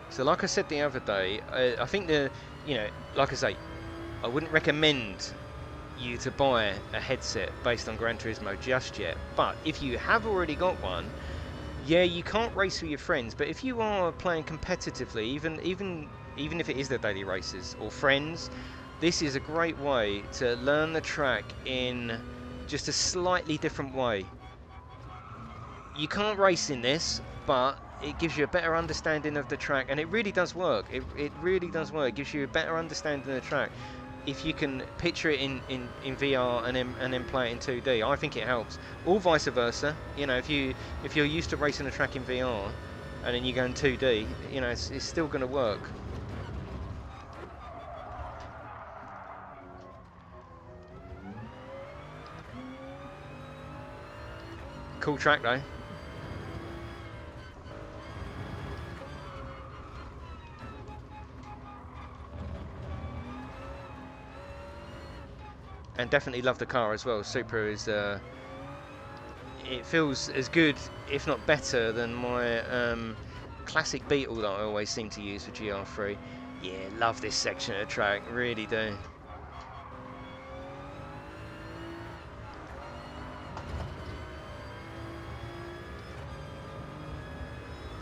So like I said the other day, I think like I say, I wouldn't recommend you to buy a headset based on Gran Turismo just yet. But if you have already got one, yeah, you can't race with your friends. But if you are playing competitively, even if it is the daily races or friends, this is a great way to learn the track in just a slightly different way. You can't race in this, but it gives you a better understanding of the track, and it really does work. It really does work. It gives you a better understanding of the track if you can picture it in VR and then play it in 2D. I think it helps. Or vice versa. You know, if you're used to racing a track in VR and then you go in 2D, you know, it's still going to work. Cool track though. And definitely love the car as well. Supra is, it feels as good, if not better, than my classic Beetle that I always seem to use for GR3. Yeah, love this section of the track, really do.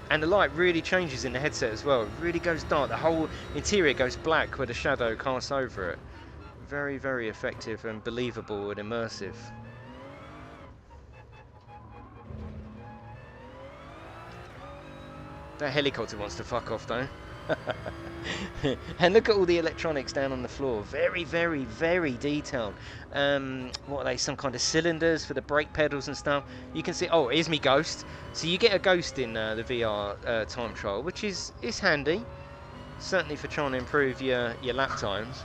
And the light really changes in the headset as well. It really goes dark. The whole interior goes black where the shadow casts over it. Very, very effective and believable and immersive. That helicopter wants to fuck off though. And look at all the electronics down on the floor. Very, very, very detailed. What are they? Some kind of cylinders for the brake pedals and stuff. You can see. Oh, here's me Ghost. So you get a Ghost in the VR time trial, which is handy. Certainly for trying to improve your lap times.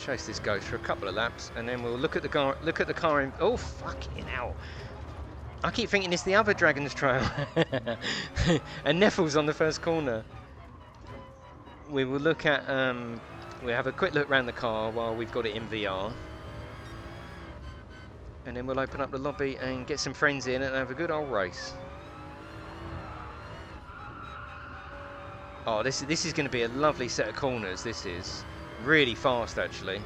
Chase this Ghost for a couple of laps, and then we'll look at the car. Look at the car. Oh fucking hell! I keep thinking it's the other Dragon's Trail. And Neffels on the first corner. We will look at. We'll have a quick look around the car while we've got it in VR, and then we'll open up the lobby and get some friends in and have a good old race. Oh, this is going to be a lovely set of corners. This is. Really fast, actually.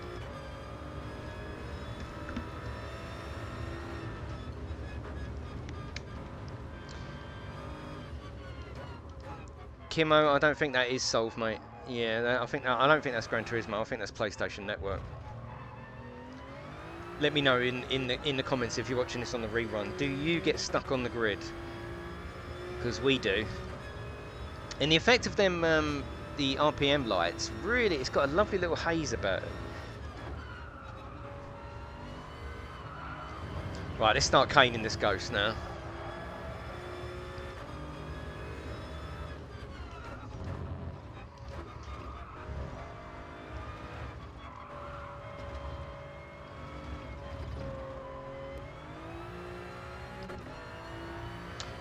Kimo, I don't think that is Solve, mate. Yeah, I don't think that's Gran Turismo. I think that's PlayStation Network. Let me know in the comments if you're watching this on the rerun. Do you get stuck on the grid? Because we do. And the effect of them. The RPM lights, really, it's got a lovely little haze about it. Right, let's start caning this Ghost now.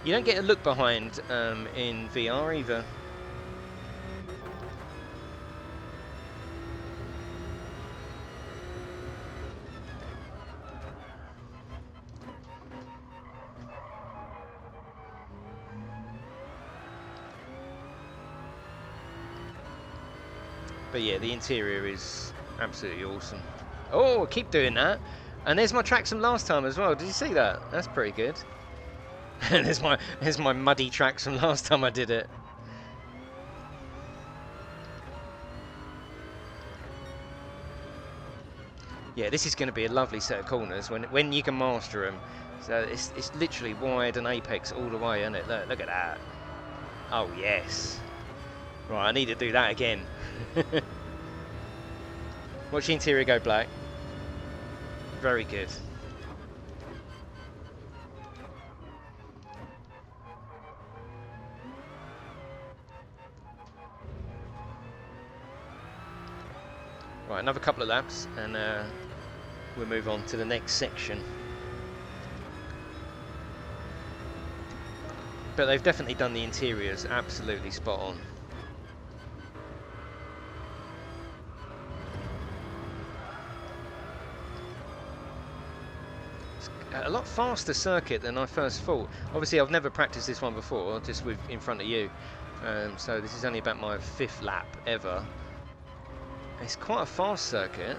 You don't get a look behind in VR either. But yeah, the interior is absolutely awesome. Oh, keep doing that. And there's my tracks from last time as well. Did you see that? That's pretty good. And there's my muddy tracks from last time I did it. Yeah, this is going to be a lovely set of corners when you can master them. So it's literally wide and apex all the way, isn't it? Look at that. Oh yes. Right, I need to do that again. Watch the interior go black. Very good. Right, another couple of laps and we'll move on to the next section. But they've definitely done the interiors absolutely spot on. It's a lot faster circuit than I first thought. Obviously I've never practiced this one before, just in front of you. So this is only about my 5th lap ever. It's quite a fast circuit.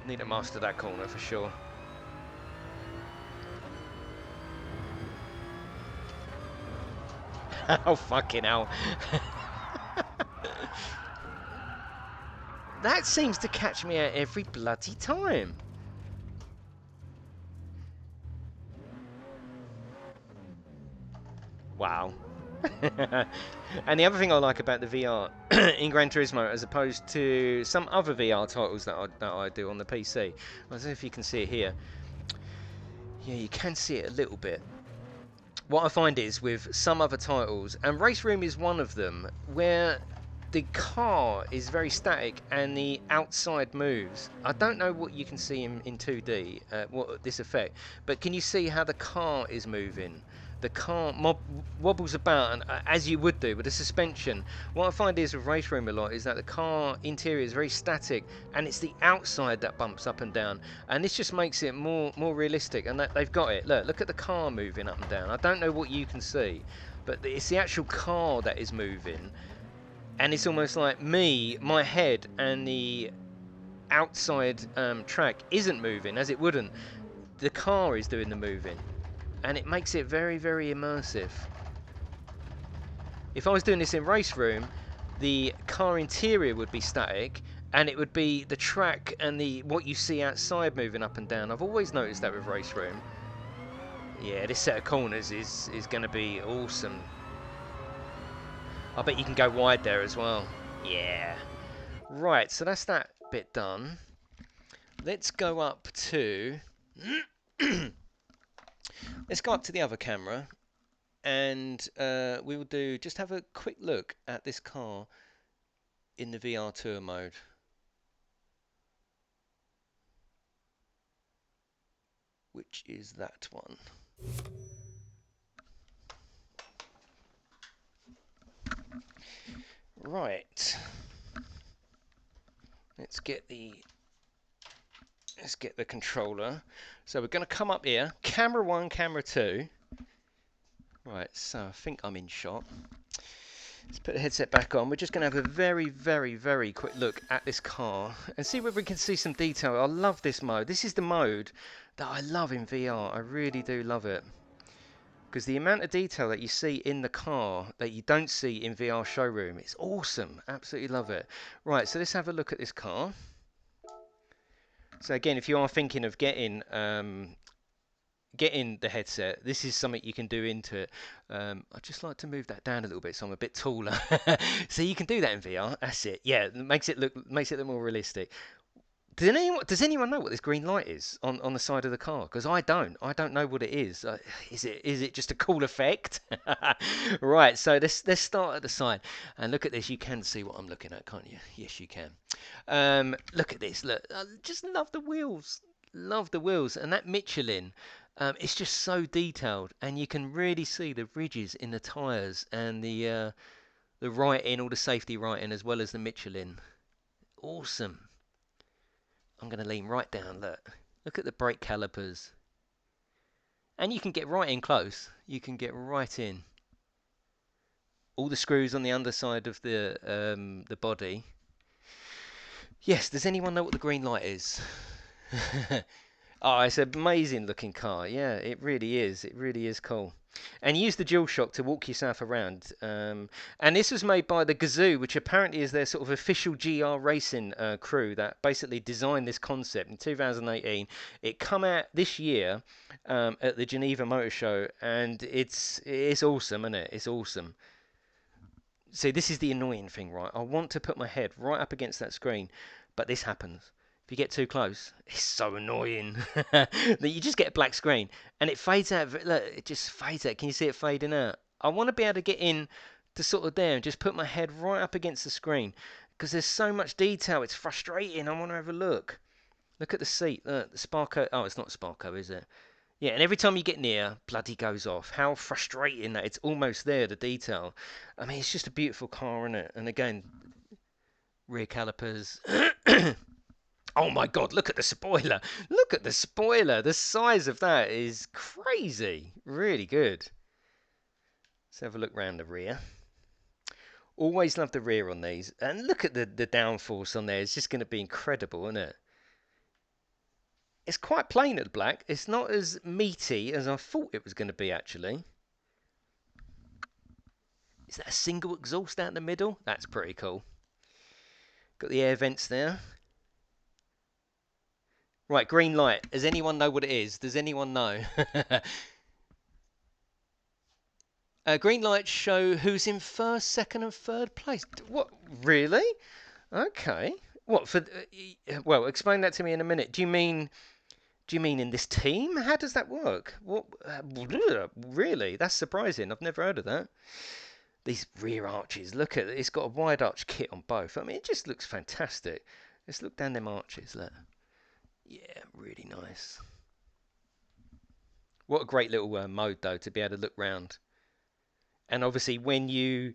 Need to master that corner for sure. Oh fucking hell. That seems to catch me out every bloody time. Wow. And the other thing I like about the VR in Gran Turismo, as opposed to some other VR titles that I do on the PC, I don't know if you can see it here. Yeah, you can see it a little bit. What I find is with some other titles, and Race Room is one of them, where the car is very static and the outside moves. I don't know what you can see in 2D, what this effect, but can you see how the car is moving? The car wobbles about, and as you would do with a suspension. What I find is with Race Room a lot is that the car interior is very static, and it's the outside that bumps up and down, and this just makes it more realistic. And that they've got it. Look at the car moving up and down. I don't know what you can see, but it's the actual car that is moving, and it's almost like my head and the outside track isn't moving, as it wouldn't. The car is doing the moving, and it makes it very immersive. If I was doing this in Race Room, the car interior would be static, and it would be the track and what you see outside moving up and down. I've always noticed that with Race Room. Yeah, this set of corners is going to be awesome. I bet you can go wide there as well. Yeah. Right, so that's that bit done. Let's go up to... Let's go up to the other camera, and we will just have a quick look at this car in the VR tour mode. Which is that one. Right. Let's get the controller. So we're going to come up here, camera 1, camera 2. Right, so I think I'm in shot. Let's put the headset back on. We're just going to have a very quick look at this car and see whether we can see some detail. I love this mode. This is the mode that I love in VR. I really do love it. Because the amount of detail that you see in the car that you don't see in VR showroom, it's awesome. Absolutely love it. Right, so let's have a look at this car. So again, if you are thinking of getting the headset, this is something you can do into it. I'd just like to move that down a little bit so I'm a bit taller. So you can do that in VR. That's it. Yeah, it makes it look more realistic. Does anyone know what this green light is on the side of the car? Because I don't. I don't know what it is. Is it just a cool effect? Right. So let's start at the side and look at this. You can see what I'm looking at, can't you? Yes, you can. Look at this. Look, I just love the wheels. Love the wheels, and that Michelin. It's just so detailed, and you can really see the ridges in the tyres and the writing, all the safety writing, as well as the Michelin. Awesome. I'm going to lean right down. Look at the brake calipers. And you can get right in close. You can get right in. All the screws on the underside of the body. Yes, does anyone know what the green light is? Oh, it's an amazing looking car. Yeah, it really is. It really is cool. And use the dual shock to walk yourself around. And this was made by the Gazoo, which apparently is their sort of official GR racing crew that basically designed this concept in 2018. It come out this year at the Geneva Motor Show, and it's awesome, isn't it? It's awesome. See, this is the annoying thing, right? I want to put my head right up against that screen, but this happens. If you get too close, it's so annoying that you just get a black screen and it fades out. Look, it just fades out. Can you see it fading out? I want to be able to get in to sort of there and just put my head right up against the screen because there's so much detail. It's frustrating. I want to have a look. Look at the seat. Look, the Sparko. Oh, it's not Sparko, is it? Yeah, and every time you get near, bloody goes off. How frustrating that it's almost there, the detail. I mean, it's just a beautiful car, isn't it? And again, rear calipers. Oh my god, look at the spoiler. Look at the spoiler. The size of that is crazy. Really good. Let's have a look round the rear. Always love the rear on these. And look at the downforce on there. It's just going to be incredible, isn't it? It's quite plain at the black. It's not as meaty as I thought it was going to be, actually. Is that a single exhaust out in the middle? That's pretty cool. Got the air vents there. Right, green light. Does anyone know what it is? Does anyone know? Green lights show who's in first, second, and third place. What? Really? Okay. What for? Well, explain that to me in a minute. Do you mean in this team? How does that work? What? Really? That's surprising. I've never heard of that. These rear arches. Look at it. It's got a wide arch kit on both. I mean, it just looks fantastic. Let's look down them arches. Look. Yeah, really nice. What a great little mode though to be able to look round. And obviously, when you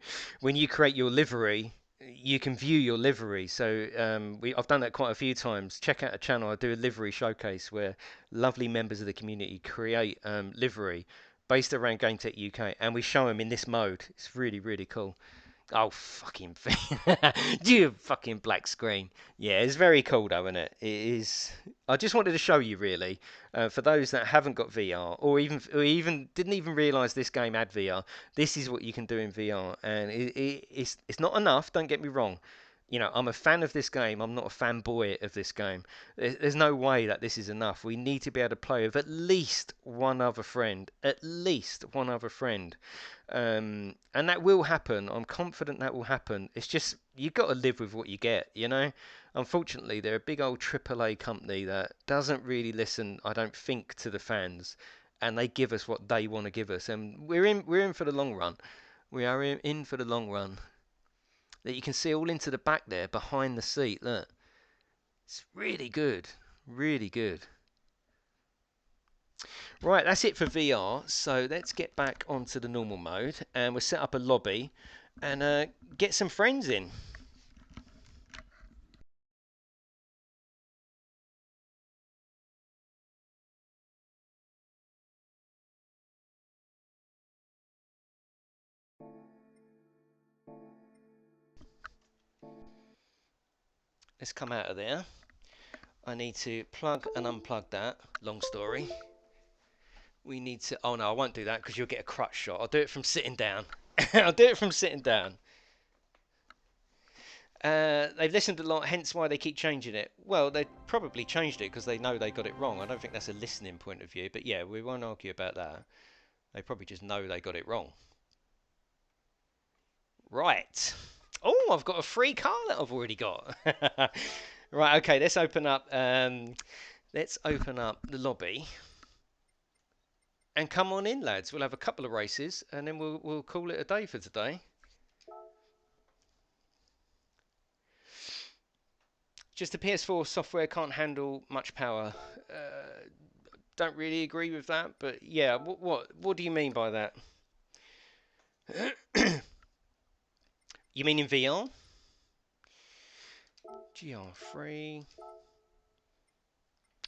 create your livery, you can view your livery. So I've done that quite a few times. Check out a channel. I do a livery showcase where lovely members of the community create livery based around GametechUK, and we show them in this mode. It's really really cool. Oh fucking thing! You fucking black screen. Yeah, it's very cool though, isn't it? It is. I just wanted to show you really, for those that haven't got VR or even didn't even realise this game had VR. This is what you can do in VR, and it's not enough. Don't get me wrong. You know, I'm a fan of this game. I'm not a fanboy of this game. There's no way that this is enough. We need to be able to play with at least one other friend. At least one other friend. And that will happen. I'm confident that will happen. It's just you've got to live with what you get, you know. Unfortunately, they're a big old AAA company that doesn't really listen, I don't think, to the fans, and they give us what they want to give us, and we're in for the long run. We are in for the long run. That you can see all into the back there, behind the seat. Look, it's really good, really good. Right, that's it for VR. So let's get back onto the normal mode, and we'll set up a lobby and get some friends in. Let's come out of there. I need to plug and unplug that. Long story. We need to. Oh no, I won't do that because you'll get a crutch shot. I'll do it from sitting down. I'll do it from sitting down. They've listened a lot, hence why they keep changing it. Well, they probably changed it because they know they got it wrong. I don't think that's a listening point of view, but yeah, we won't argue about that. They probably just know they got it wrong. Right. Oh, I've got a free car that I've already got. Right, okay, let's open up. Let's open up the lobby and come on in, lads. We'll have a couple of races and then we'll call it a day for today. Just the PS4 software can't handle much power. Don't really agree with that, but yeah, what do you mean by that? You mean in VR? GR3.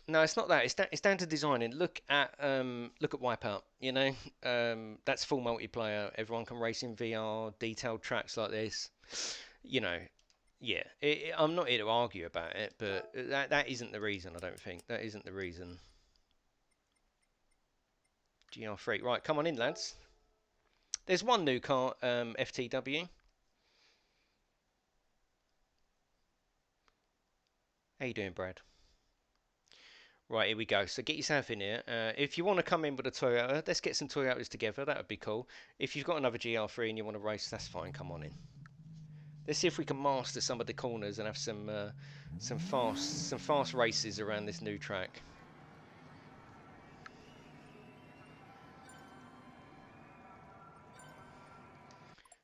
No, it's not that. It's down to designing. Look at Wipeout. You know, that's full multiplayer. Everyone can race in VR. Detailed tracks like this. You know, yeah. I'm not here to argue about it, but that isn't the reason. I don't think that isn't the reason. GR3. Right, come on in, lads. There's one new car, FTW. How you doing, Brad? Right, here we go. So get yourself in here. If you want to come in with a Toyota, let's get some Toyotas together. That would be cool. If you've got another GR3 and you want to race, that's fine. Come on in. Let's see if we can master some of the corners and have some fast races around this new track.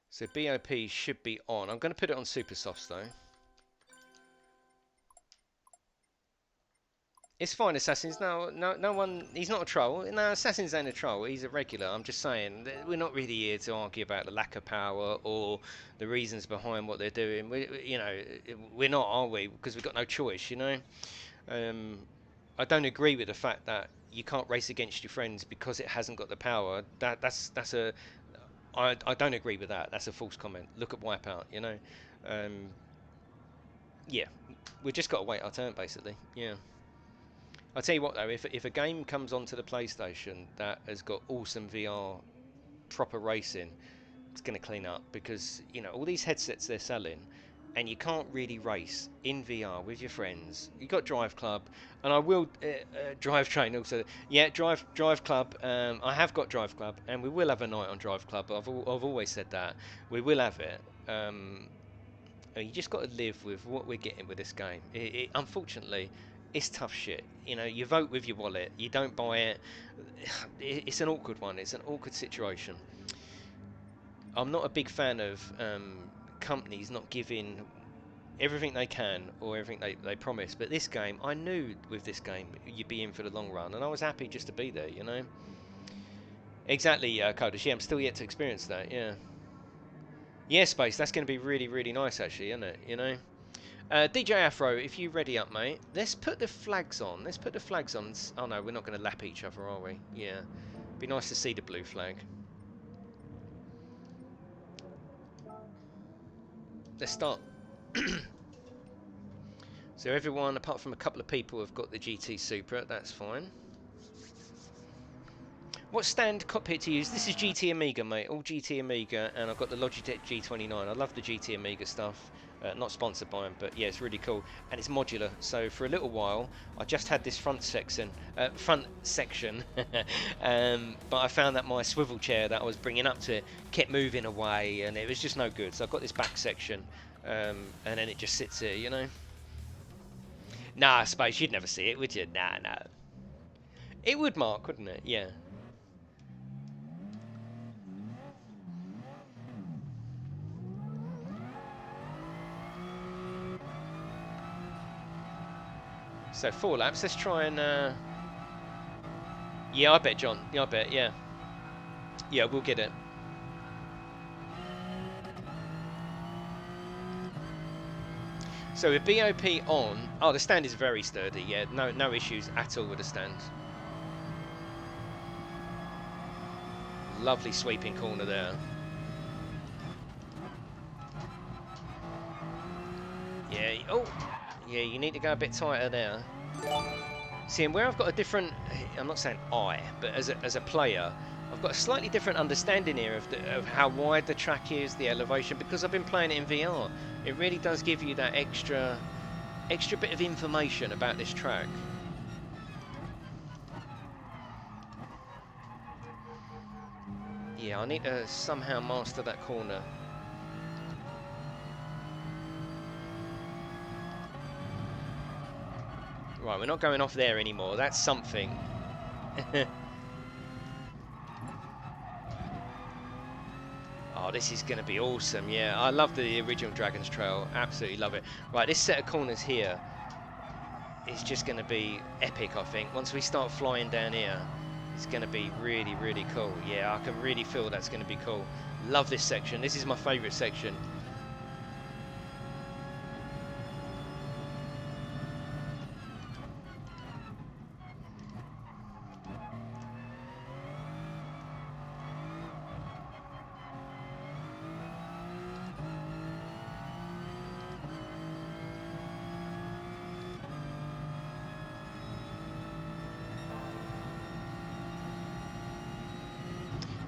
So BOP should be on. I'm going to put it on super softs though. It's fine, Assassins. No one. He's not a troll. No, Assassins ain't a troll. He's a regular. I'm just saying we're not really here to argue about the lack of power or the reasons behind what they're doing. We're not, are we? Because we've got no choice. I don't agree with the fact that you can't race against your friends because it hasn't got the power. That's a. I don't agree with that. That's a false comment. Look at Wipeout. Um, yeah, we just got to wait our turn basically. Yeah. I'll tell you what though, if a game comes onto the PlayStation that has got awesome VR, proper racing, it's going to clean up because all these headsets they're selling, and you can't really race in VR with your friends. You got Drive Club, and I will Drive Train also. Yeah, Drive Club. I have got Drive Club, and we will have a night on Drive Club. I've always said that we will have it. You just got to live with what we're getting with this game. Unfortunately, it's tough shit. You vote with your wallet. You don't buy it. It's an awkward one. It's an awkward situation. I'm not a big fan of companies not giving everything they can or everything they promise. But this game, I knew with this game you'd be in for the long run, and I was happy just to be there. Exactly, Kodesh. Yeah, I'm still yet to experience that. Yeah. Yeah, Space. That's going to be really, really nice, actually, isn't it? DJ Afro, if you ready up, mate, let's put the flags on. Let's put the flags on. Oh no, we're not going to lap each other, are we? Yeah. Be nice to see the blue flag. Let's start. So everyone, apart from a couple of people, have got the GT Supra. That's fine. What stand cockpit to use? This is GT Amiga, mate. All GT Amiga, and I've got the Logitech G29. I love the GT Amiga stuff. Not sponsored by them, but yeah, it's really cool, and it's modular. So for a little while, I just had this front section, but I found that my swivel chair that I was bringing up to it kept moving away, and it was just no good. So I've got this back section, and then it just sits here. Nah, I suppose you'd never see it, would you? Nah, no. It would, Mark, wouldn't it? Yeah. So 4 laps. Let's try and. Yeah, I bet, John. Yeah, I bet. Yeah. Yeah, we'll get it. So with BOP on, the stand is very sturdy. Yeah, no issues at all with the stand. Lovely sweeping corner there. Yeah. Oh, yeah. You need to go a bit tighter there. See, and where I've got a different, I'm not saying but as a player, I've got a slightly different understanding here of how wide the track is, the elevation, because I've been playing it in VR. It really does give you that extra bit of information about this track. Yeah, I need to somehow master that corner. Right, we're not going off there anymore. That's something. Oh, this is going to be awesome. Yeah, I love the original Dragon's Trail. Absolutely love it. Right, this set of corners here is just going to be epic, I think. Once we start flying down here, it's going to be really, really cool. Yeah, I can really feel that's going to be cool. Love this section. This is my favourite section.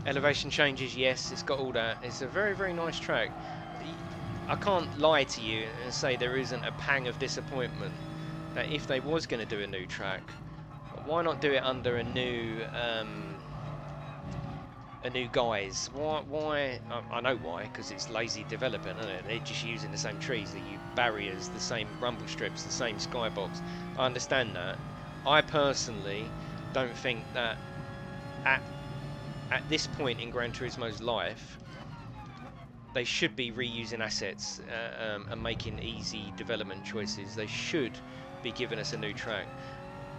Elevation changes, yes, it's got all that. It's a very, very nice track. I can't lie to you and say there isn't a pang of disappointment that if they was going to do a new track, why not do it under a new guise? Why? I know why, because it's lazy development, isn't it? They're just using the same trees, the barriers, the same rumble strips, the same skybox. I understand that. I personally don't think that at this point in Gran Turismo's life, they should be reusing assets and making easy development choices. They should be giving us a new track.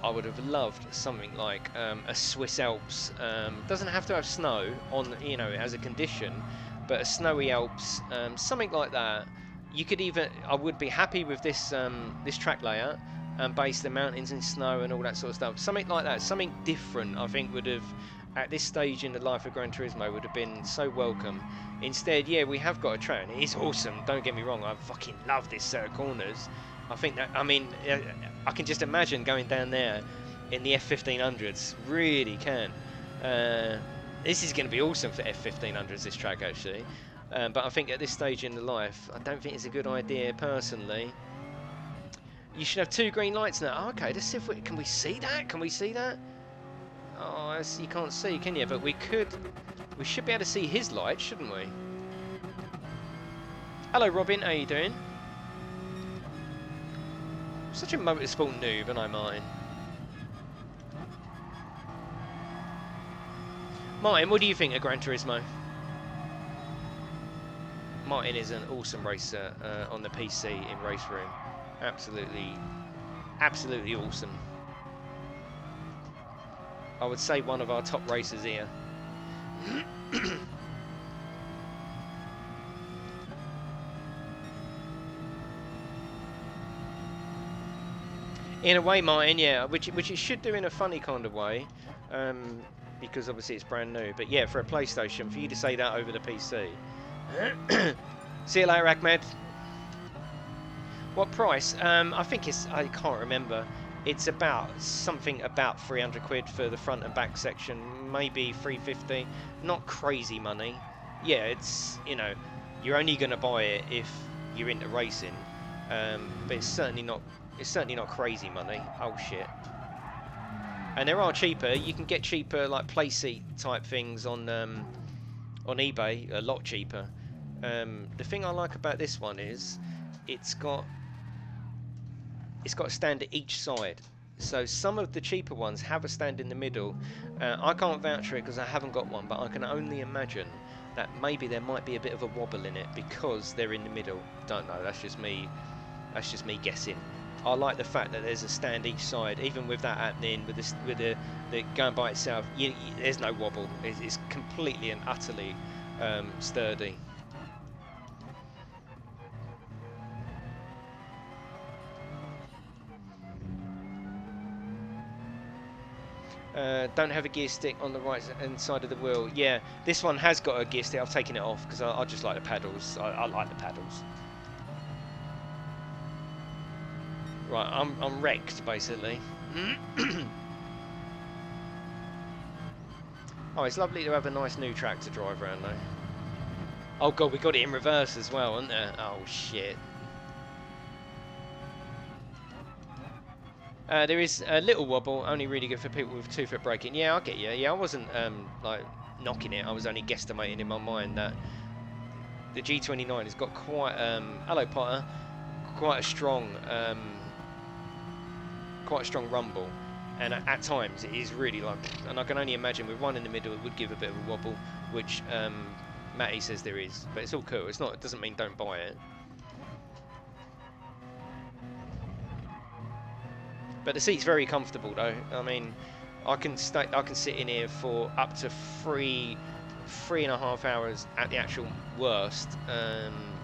I would have loved something like a Swiss Alps. Doesn't have to have snow on, you know, as a condition, but a snowy Alps, something like that. You could even, I would be happy with this this track layout and base the mountains in snow and all that sort of stuff. Something like that, something different. I think would have, at this stage in the life of Gran Turismo, would have been so welcome. Instead, yeah, we have got a track. It's awesome, don't get me wrong, I fucking love this set of corners. I think that, I mean, I can just imagine going down there in the F1500s, really can. This is going to be awesome for F1500s, this track actually. But I think at this stage in the life, I don't think it's a good idea personally. You should have 2 green lights now. Oh, okay, let's see if can we see that? Can we see that? Oh, you can't see, can you? But we should be able to see his light, shouldn't we? Hello, Robin. How you doing? Such a motorsport noob, and I mine. Martin, what do you think of Gran Turismo? Martin is an awesome racer on the PC in Race Room. Absolutely, absolutely awesome. I would say one of our top racers here. In a way, Martin, yeah, which it should do in a funny kind of way, because obviously it's brand new. But yeah, for a PlayStation, for you to say that over the PC. See you later, Ahmed. What price? I think it's, I can't remember. It's about something about 300 quid for the front and back section, maybe 350. Not crazy money. Yeah, it's, you know, you're only going to buy it if you're into racing, but it's certainly not crazy money. Oh shit. And there are cheaper. You can get cheaper like playseat type things on eBay, a lot cheaper. The thing I like about this one is it's got a stand at each side. So some of the cheaper ones have a stand in the middle. I can't vouch for it because I haven't got one, but I can only imagine that maybe there might be a bit of a wobble in it because they're in the middle. Don't know, that's just me guessing. I like the fact that there's a stand each side, even with that happening, with the going by itself, there's no wobble. It's completely and utterly sturdy. Don't have a gear stick on the right hand side of the wheel. Yeah, this one has got a gear stick. I've taken it off because I just like the paddles. I like the paddles. Right, I'm wrecked basically. Oh, it's lovely to have a nice new track to drive around though. Oh god, we got it in reverse as well, isn't there? Oh shit. There is a little wobble, only really good for people with 2-foot braking. Yeah, I get you. Yeah, I wasn't like knocking it. I was only guesstimating in my mind that the G29 has got quite hello Potter, quite a strong quite a strong rumble, and at times it is really like, and I can only imagine with one in the middle it would give a bit of a wobble, which Matty says there is, but it's all cool. It's not. It doesn't mean don't buy it. But the seat's very comfortable though. I mean, I can sit in here for up to three and a half hours at the actual worst,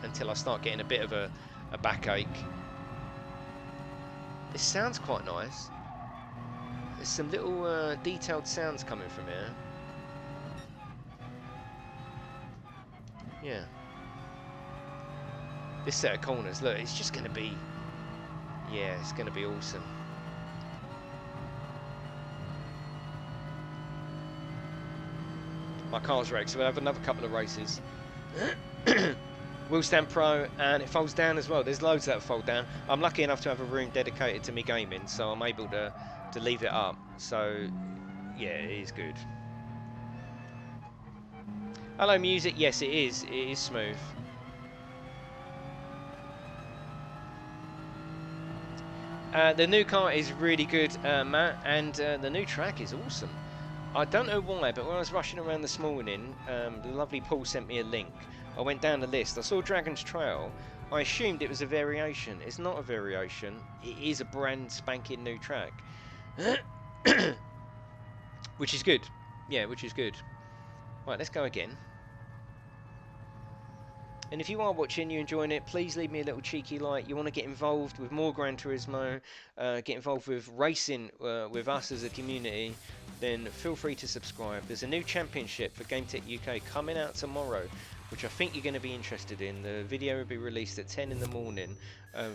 until I start getting a bit of a backache. This sounds quite nice. There's some little detailed sounds coming from here. Yeah. This set of corners, look, it's just going to be, yeah, it's going to be awesome. My car's wrecked, so we'll have another couple of races. Wheel stand pro, and it folds down as well. There's loads that fold down. I'm lucky enough to have a room dedicated to me gaming, so I'm able to leave it up. So, yeah, it is good. Hello, music. Yes, it is. It is smooth. The new car is really good, Matt, and the new track is awesome. I don't know why, but when I was rushing around this morning, the lovely Paul sent me a link. I went down the list. I saw Dragon's Trail. I assumed it was a variation. It's not a variation. It is a brand spanking new track. Which is good. Yeah, which is good. Right, let's go again. And if you are watching, you're enjoying it, please leave me a little cheeky like. You want to get involved with more Gran Turismo, get involved with racing with us as a community, then feel free to subscribe. There's a new championship for GametechUK coming out tomorrow, which I think you're going to be interested in. The video will be released at 10 in the morning.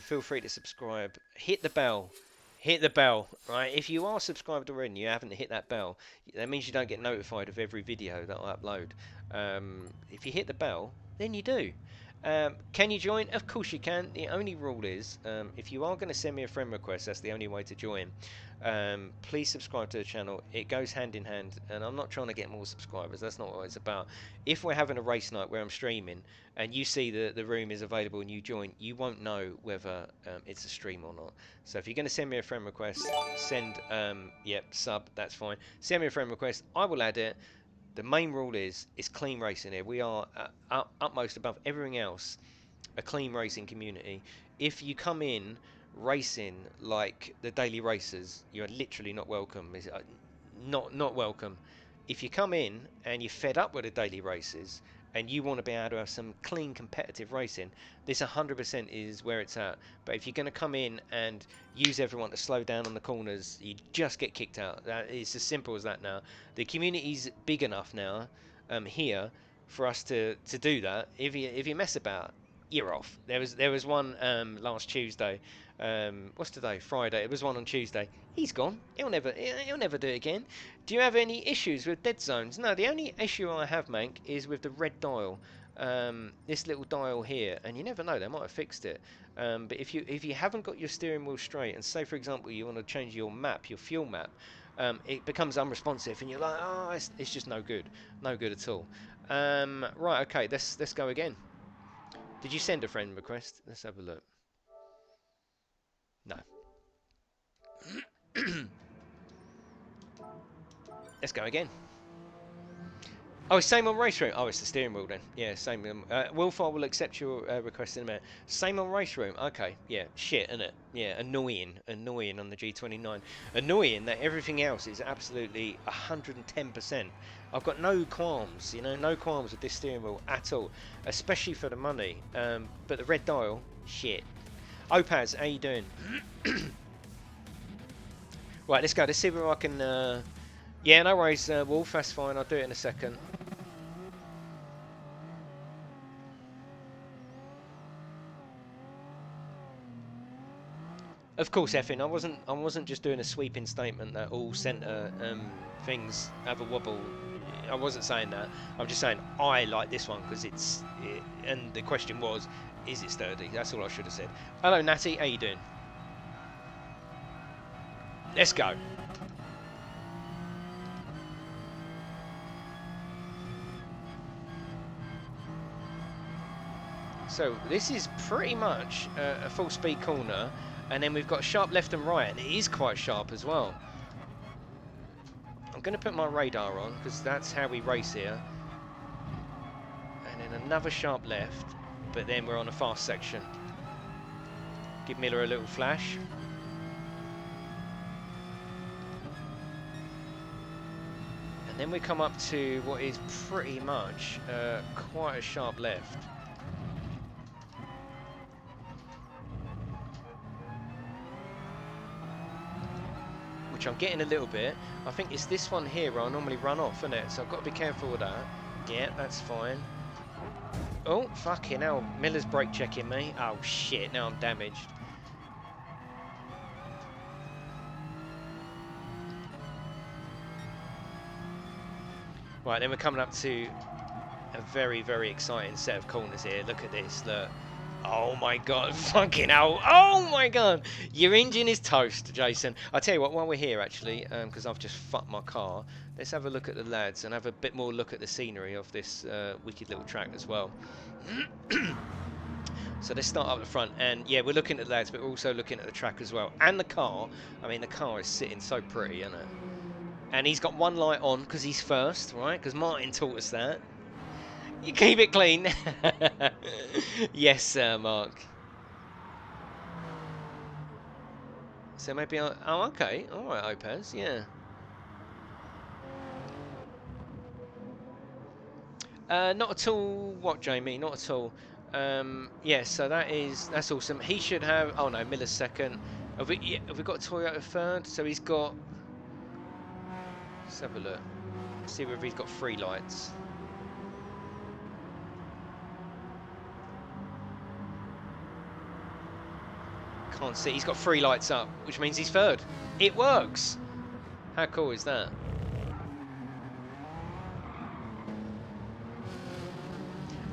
Feel free to subscribe. Hit the bell. Hit the bell, right? If you are subscribed already and you haven't hit that bell, that means you don't get notified of every video that I upload. If you hit the bell, then you do. Can you join? Of course you can. The only rule is, if you are going to send me a friend request, that's the only way to join. Please subscribe to the channel. It goes hand in hand, and I'm not trying to get more subscribers. That's not what it's about. If we're having a race night where I'm streaming and you see the room is available and you join, you won't know whether it's a stream or not. So if you're going to send me a friend request, send sub, that's fine. Send me a friend request, I will add it. The main rule is it's clean racing here. We are utmost above everything else a clean racing community. If you come in racing like the daily racers, you're literally not welcome. Not welcome. If you come in and you're fed up with the daily races and you want to be able to have some clean competitive racing, this 100% is where it's at. But if you're going to come in and use everyone to slow down on the corners, you just get kicked out. It's as simple as that now. The community's big enough now here for us to do that. If you mess about, you're off. There was one last Tuesday. What's today? Friday. It was one on Tuesday. He's gone. He'll never do it again. Do you have any issues with dead zones? No. The only issue I have, Mank, is with the red dial. This little dial here, and you never know, they might have fixed it. But if you haven't got your steering wheel straight, and say for example you want to change your map, your fuel map, it becomes unresponsive, and you're like, oh, it's just no good at all. Right, okay, let's go again. Did you send a friend request? Let's have a look. No. Let's go again. Oh, it's same on race room. Oh, it's the steering wheel then. Yeah, same. Wolfar will accept your request in a minute. Same on race room. Okay, yeah, shit, isn't it? Yeah, annoying on the G29. Annoying that everything else is absolutely 110%. I've got no qualms, no qualms with this steering wheel at all, especially for the money. But the red dial, shit. Opaz, how you doing? Right, let's go. Let's see where I can... Yeah, no worries, Wolf, that's fine. I'll do it in a second. Of course, Effin, I wasn't just doing a sweeping statement that all centre things have a wobble. I wasn't saying that. I'm just saying I like this one because and the question was, is it sturdy? That's all I should have said. Hello, Natty. How you doing? Let's go. So this is pretty much a full speed corner. And then we've got sharp left and right, and it is quite sharp as well. I'm going to put my radar on, because that's how we race here. And then another sharp left, but then we're on a fast section. Give Miller a little flash. And then we come up to what is pretty much quite a sharp left. Which I'm getting a little bit. I think it's this one here where I normally run off, isn't it? So I've got to be careful with that. Yeah, that's fine. Oh, fucking hell. Miller's brake checking me. Oh, shit. Now I'm damaged. Right, then we're coming up to a very, very exciting set of corners here. Look at this. Look. Oh my god, fucking hell. Oh my god. Your engine is toast, Jason. I'll tell you what, while we're here actually, because I've just fucked my car, let's have a look at the lads and have a bit more look at the scenery of this wicked little track as well. So let's start up the front, and yeah, we're looking at the lads, but we're also looking at the track as well. And the car. I mean, the car is sitting so pretty, isn't it? And he's got one light on because he's first, right? Because Martin taught us that. You keep it clean. Yes, sir, Mark. So maybe I... Oh, okay. All right, Opez. Yeah. Not at all. What, Jamie? Not at all. Yeah, so that's awesome. He should have... Oh, no, Miller's second. Have we got Toyota third? So he's got... Let's have a look. See whether he's got 3 lights. Can't see. He's got 3 lights up, which means he's third. It works. How cool is that?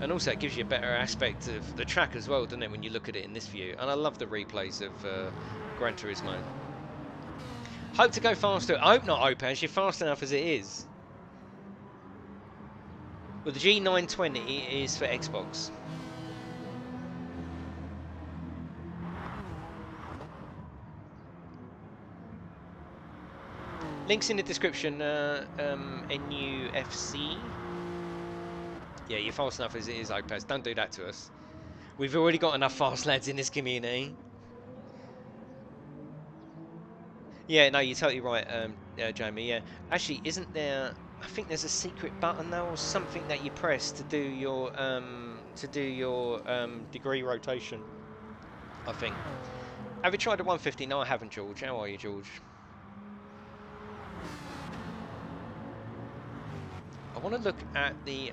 And also it gives you a better aspect of the track as well, doesn't it, when you look at it in this view. And I love the replays of Gran Turismo. Hope to go faster. I hope not, Opaz. You're fast enough as it is. Well, the G920 is for Xbox. Links in the description, NUFC. Yeah, you're fast enough as it is, Opez. Don't do that to us. We've already got enough fast lads in this community. Yeah, no, you're totally right, Jamie, yeah. Actually, isn't there... I think there's a secret button, though, or something that you press to do your degree rotation, I think. Have you tried the 150? No, I haven't, George. How are you, George? I want to look at the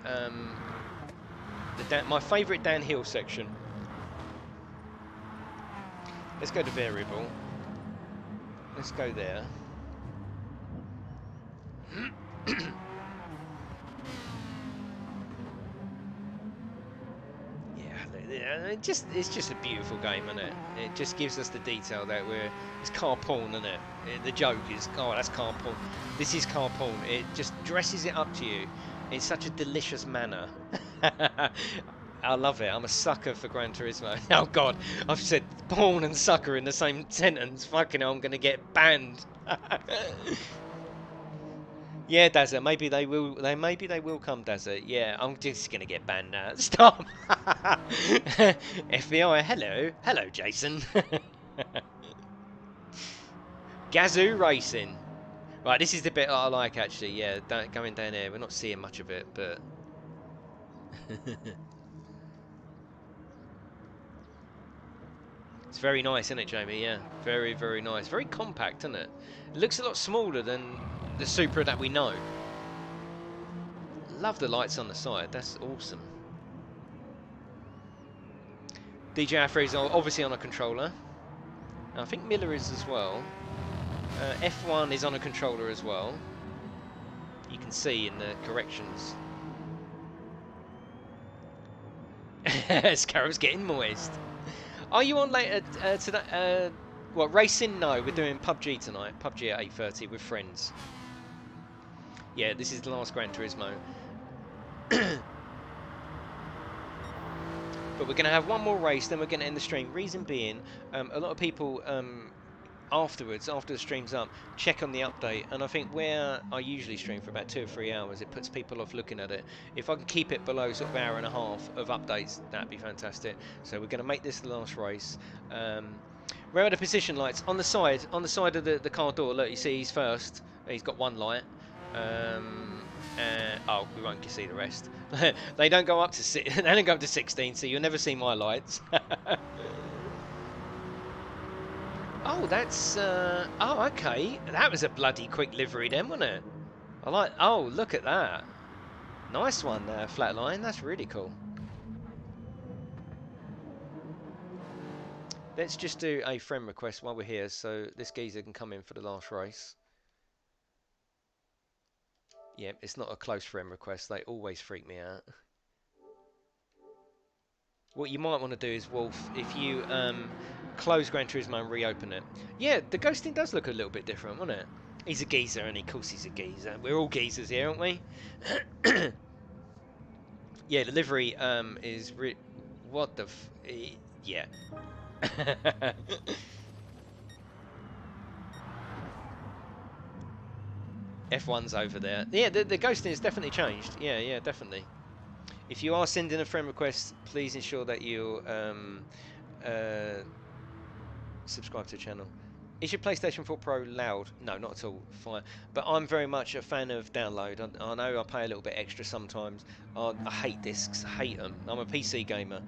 my favourite downhill section. Let's go to variable. Let's go there. Yeah, it's just a beautiful game, isn't it? It just gives us the detail that it's car porn, isn't it? The joke is, oh, that's car porn. This is car porn. It just dresses it up to you in such a delicious manner. I love it. I'm a sucker for Gran Turismo. Oh God, I've said porn and sucker in the same sentence. Fucking hell, I'm gonna get banned. Yeah, Dazza, maybe they will. Maybe they will come, Dazza. Yeah, I'm just gonna get banned now. Stop. FBI, hello, Jason. Gazoo Racing. Right, this is the bit I like actually. Yeah, going down there. We're not seeing much of it, but. It's very nice, isn't it, Jamie? Yeah, very, very nice. Very compact, isn't it? It looks a lot smaller than the Supra that we know. Love the lights on the side. That's awesome. DJ Afro is obviously on a controller. I think Miller is as well. F1 is on a controller as well. You can see in the corrections. Scarab's getting moist. Are you on later today? What, racing? No, we're doing PUBG tonight. PUBG at 8:30 with friends. Yeah, this is the last Gran Turismo. But But we're going to have one more race, then we're going to end the stream. Reason being, a lot of people afterwards, after the stream's up, check on the update, and I think where I usually stream for about 2 or 3 hours, it puts people off looking at it. If I can keep it below sort of hour and a half of updates, that'd be fantastic. So we're going to make this the last race. Where are the position lights? On the side of the car door. Look, you see he's first. He's got one light. Oh, we won't see the rest. They don't go up to they don't go up to 16, so you'll never see my lights. Oh, that's oh, okay. That was a bloody quick livery then, wasn't it? I like. Oh, look at that. Nice one, Flatline. That's really cool. Let's just do a friend request while we're here, so this geezer can come in for the last race. Yeah, it's not a close friend request. They always freak me out. What you might want to do is, Wolf, if you close Gran Turismo and reopen it. Yeah, the ghosting does look a little bit different, doesn't it? He's a geezer, and of course he's a geezer. We're all geezers here, aren't we? Yeah, the livery is what the yeah. F1's over there. Yeah, the ghosting has definitely changed. Yeah, yeah, definitely. If you are sending a friend request, please ensure that you subscribe to the channel. Is your PlayStation 4 Pro loud? No, not at all. Fine. But I'm very much a fan of download. I know I pay a little bit extra sometimes. I hate discs. I hate them. I'm a PC gamer.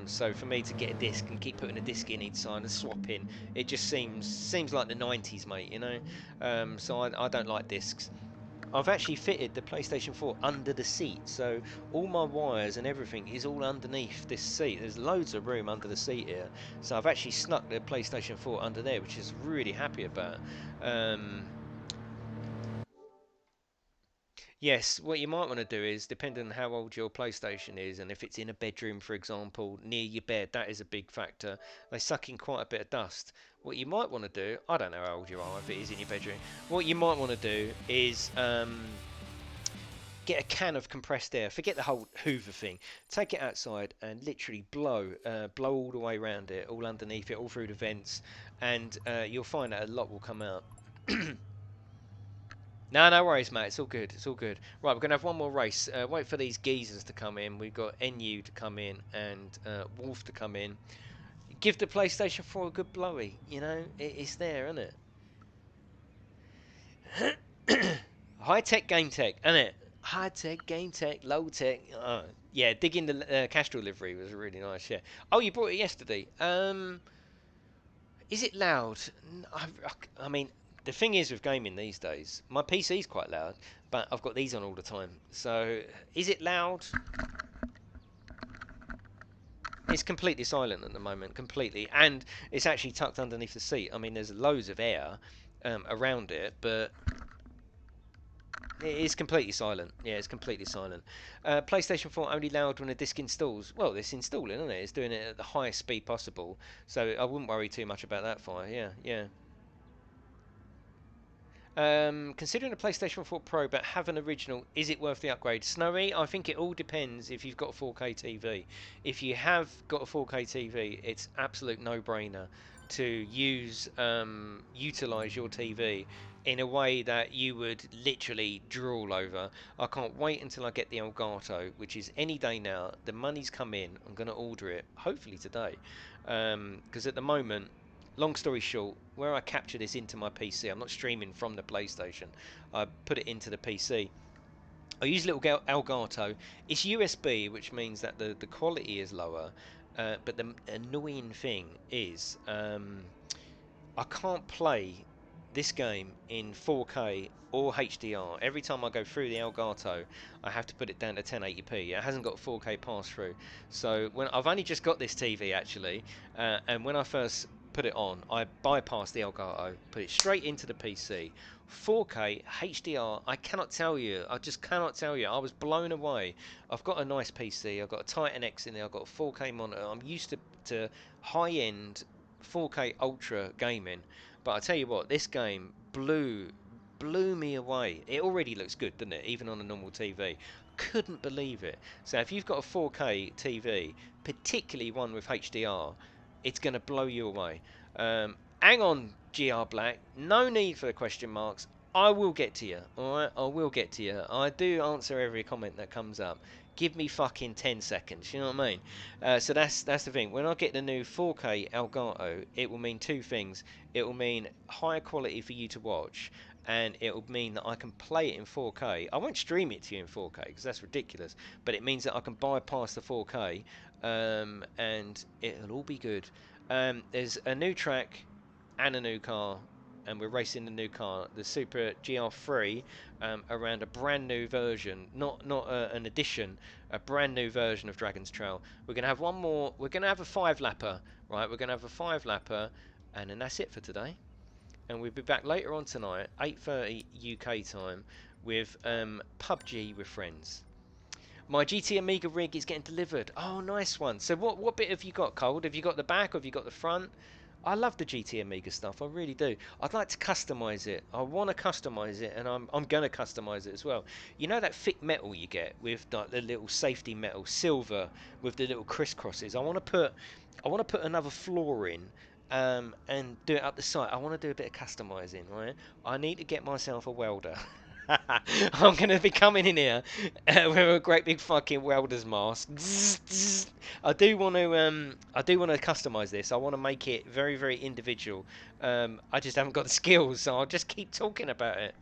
So for me to get a disc and keep putting a disc in each side and swapping, it just seems like the 90s, mate, you know? So I don't like discs. I've actually fitted the PlayStation 4 under the seat, so all my wires and everything is all underneath this seat. There's loads of room under the seat here, so I've actually snuck the PlayStation 4 under there, which is really happy about. Yes, what you might want to do is, depending on how old your PlayStation is, and if it's in a bedroom, for example, near your bed, that is a big factor. They suck in quite a bit of dust. What you might want to do, I don't know how old you are, if it is in your bedroom, what you might want to do is get a can of compressed air. Forget the whole Hoover thing. Take it outside and literally blow all the way around it, all underneath it, all through the vents, and you'll find that a lot will come out. No, no worries, mate. It's all good. It's all good. Right, we're going to have one more race. Wait for these geezers to come in. We've got NU to come in and Wolf to come in. Give the PlayStation 4 a good blowy. You know, it's there, isn't it? High tech, game tech, isn't it? High tech, game tech, low tech. Yeah, digging the Castrol livery was really nice. Yeah. Oh, you brought it yesterday. Is it loud? I mean, the thing is with gaming these days, my PC's quite loud, but I've got these on all the time. So, is it loud? It's completely silent at the moment, completely, and it's actually tucked underneath the seat. I mean, there's loads of air around it, but it is completely silent. Yeah, it's completely silent. PlayStation 4 only loud when a disc installs. Well, it's installing, isn't it? It's doing it at the highest speed possible, so I wouldn't worry too much about that fire. Yeah, yeah. Considering a PlayStation 4 Pro but have an original, is it worth the upgrade? Snowy, I think it all depends if you've got a 4K TV. If you have got a 4K TV, it's absolute no-brainer to utilise your TV in a way that you would literally drool over. I can't wait until I get the Elgato, which is any day now. The money's come in. I'm going to order it, hopefully today, because at the moment, long story short, where I capture this into my PC, I'm not streaming from the PlayStation. I put it into the PC. I use a little Elgato. It's USB, which means that the quality is lower. But the annoying thing is I can't play this game in 4K or HDR. Every time I go through the Elgato, I have to put it down to 1080p. It hasn't got 4K pass through. So when I've only just got this TV actually, and when I first put it on, I bypassed the Elgato, put it straight into the PC. 4K HDR, I cannot tell you. I just cannot tell you. I was blown away. I've got a nice PC. I've got a Titan X in there. I've got a 4K monitor. I'm used to high-end 4K ultra gaming, but I tell you what, this game blew me away. It already looks good, doesn't it? Even on a normal TV. couldn't believe it. So if you've got a 4K TV, particularly one with HDR, it's going to blow you away. Hang on, GR Black. No need for the question marks. I will get to you, alright? I will get to you. I do answer every comment that comes up. Give me fucking 10 seconds, you know what I mean? So that's the thing. When I get the new 4K Elgato, it will mean two things. It will mean higher quality for you to watch, and it will mean that I can play it in 4K. I won't stream it to you in 4K because that's ridiculous, but it means that I can bypass the 4K, and it'll all be good. There's a new track and a new car, and we're racing the new car, the Supra GR3, around a brand new version, not an addition, a brand new version of Dragon's Trail. We're gonna have one more. We're gonna have a 5-lapper, right? We're gonna have a 5-lapper, and then that's it for today. And we'll be back later on tonight, 8:30 UK time, with PUBG with friends. My GT Amiga rig is getting delivered. Oh, nice one. So what bit have you got, Cold? Have you got the back or have you got the front? I love the GT Amiga stuff. I really do. I'd like to customize it. I want to customize it, and I'm going to customize it as well. You know that thick metal you get with like the little safety metal, silver with the little crisscrosses. I want to put another floor in, and do it up the side. I want to do a bit of customizing, right? I need to get myself a welder. I'm going to be coming in here with a great big fucking welder's mask. I do want to customize this. I want to make it very, very individual. I just haven't got the skills, so I'll just keep talking about it.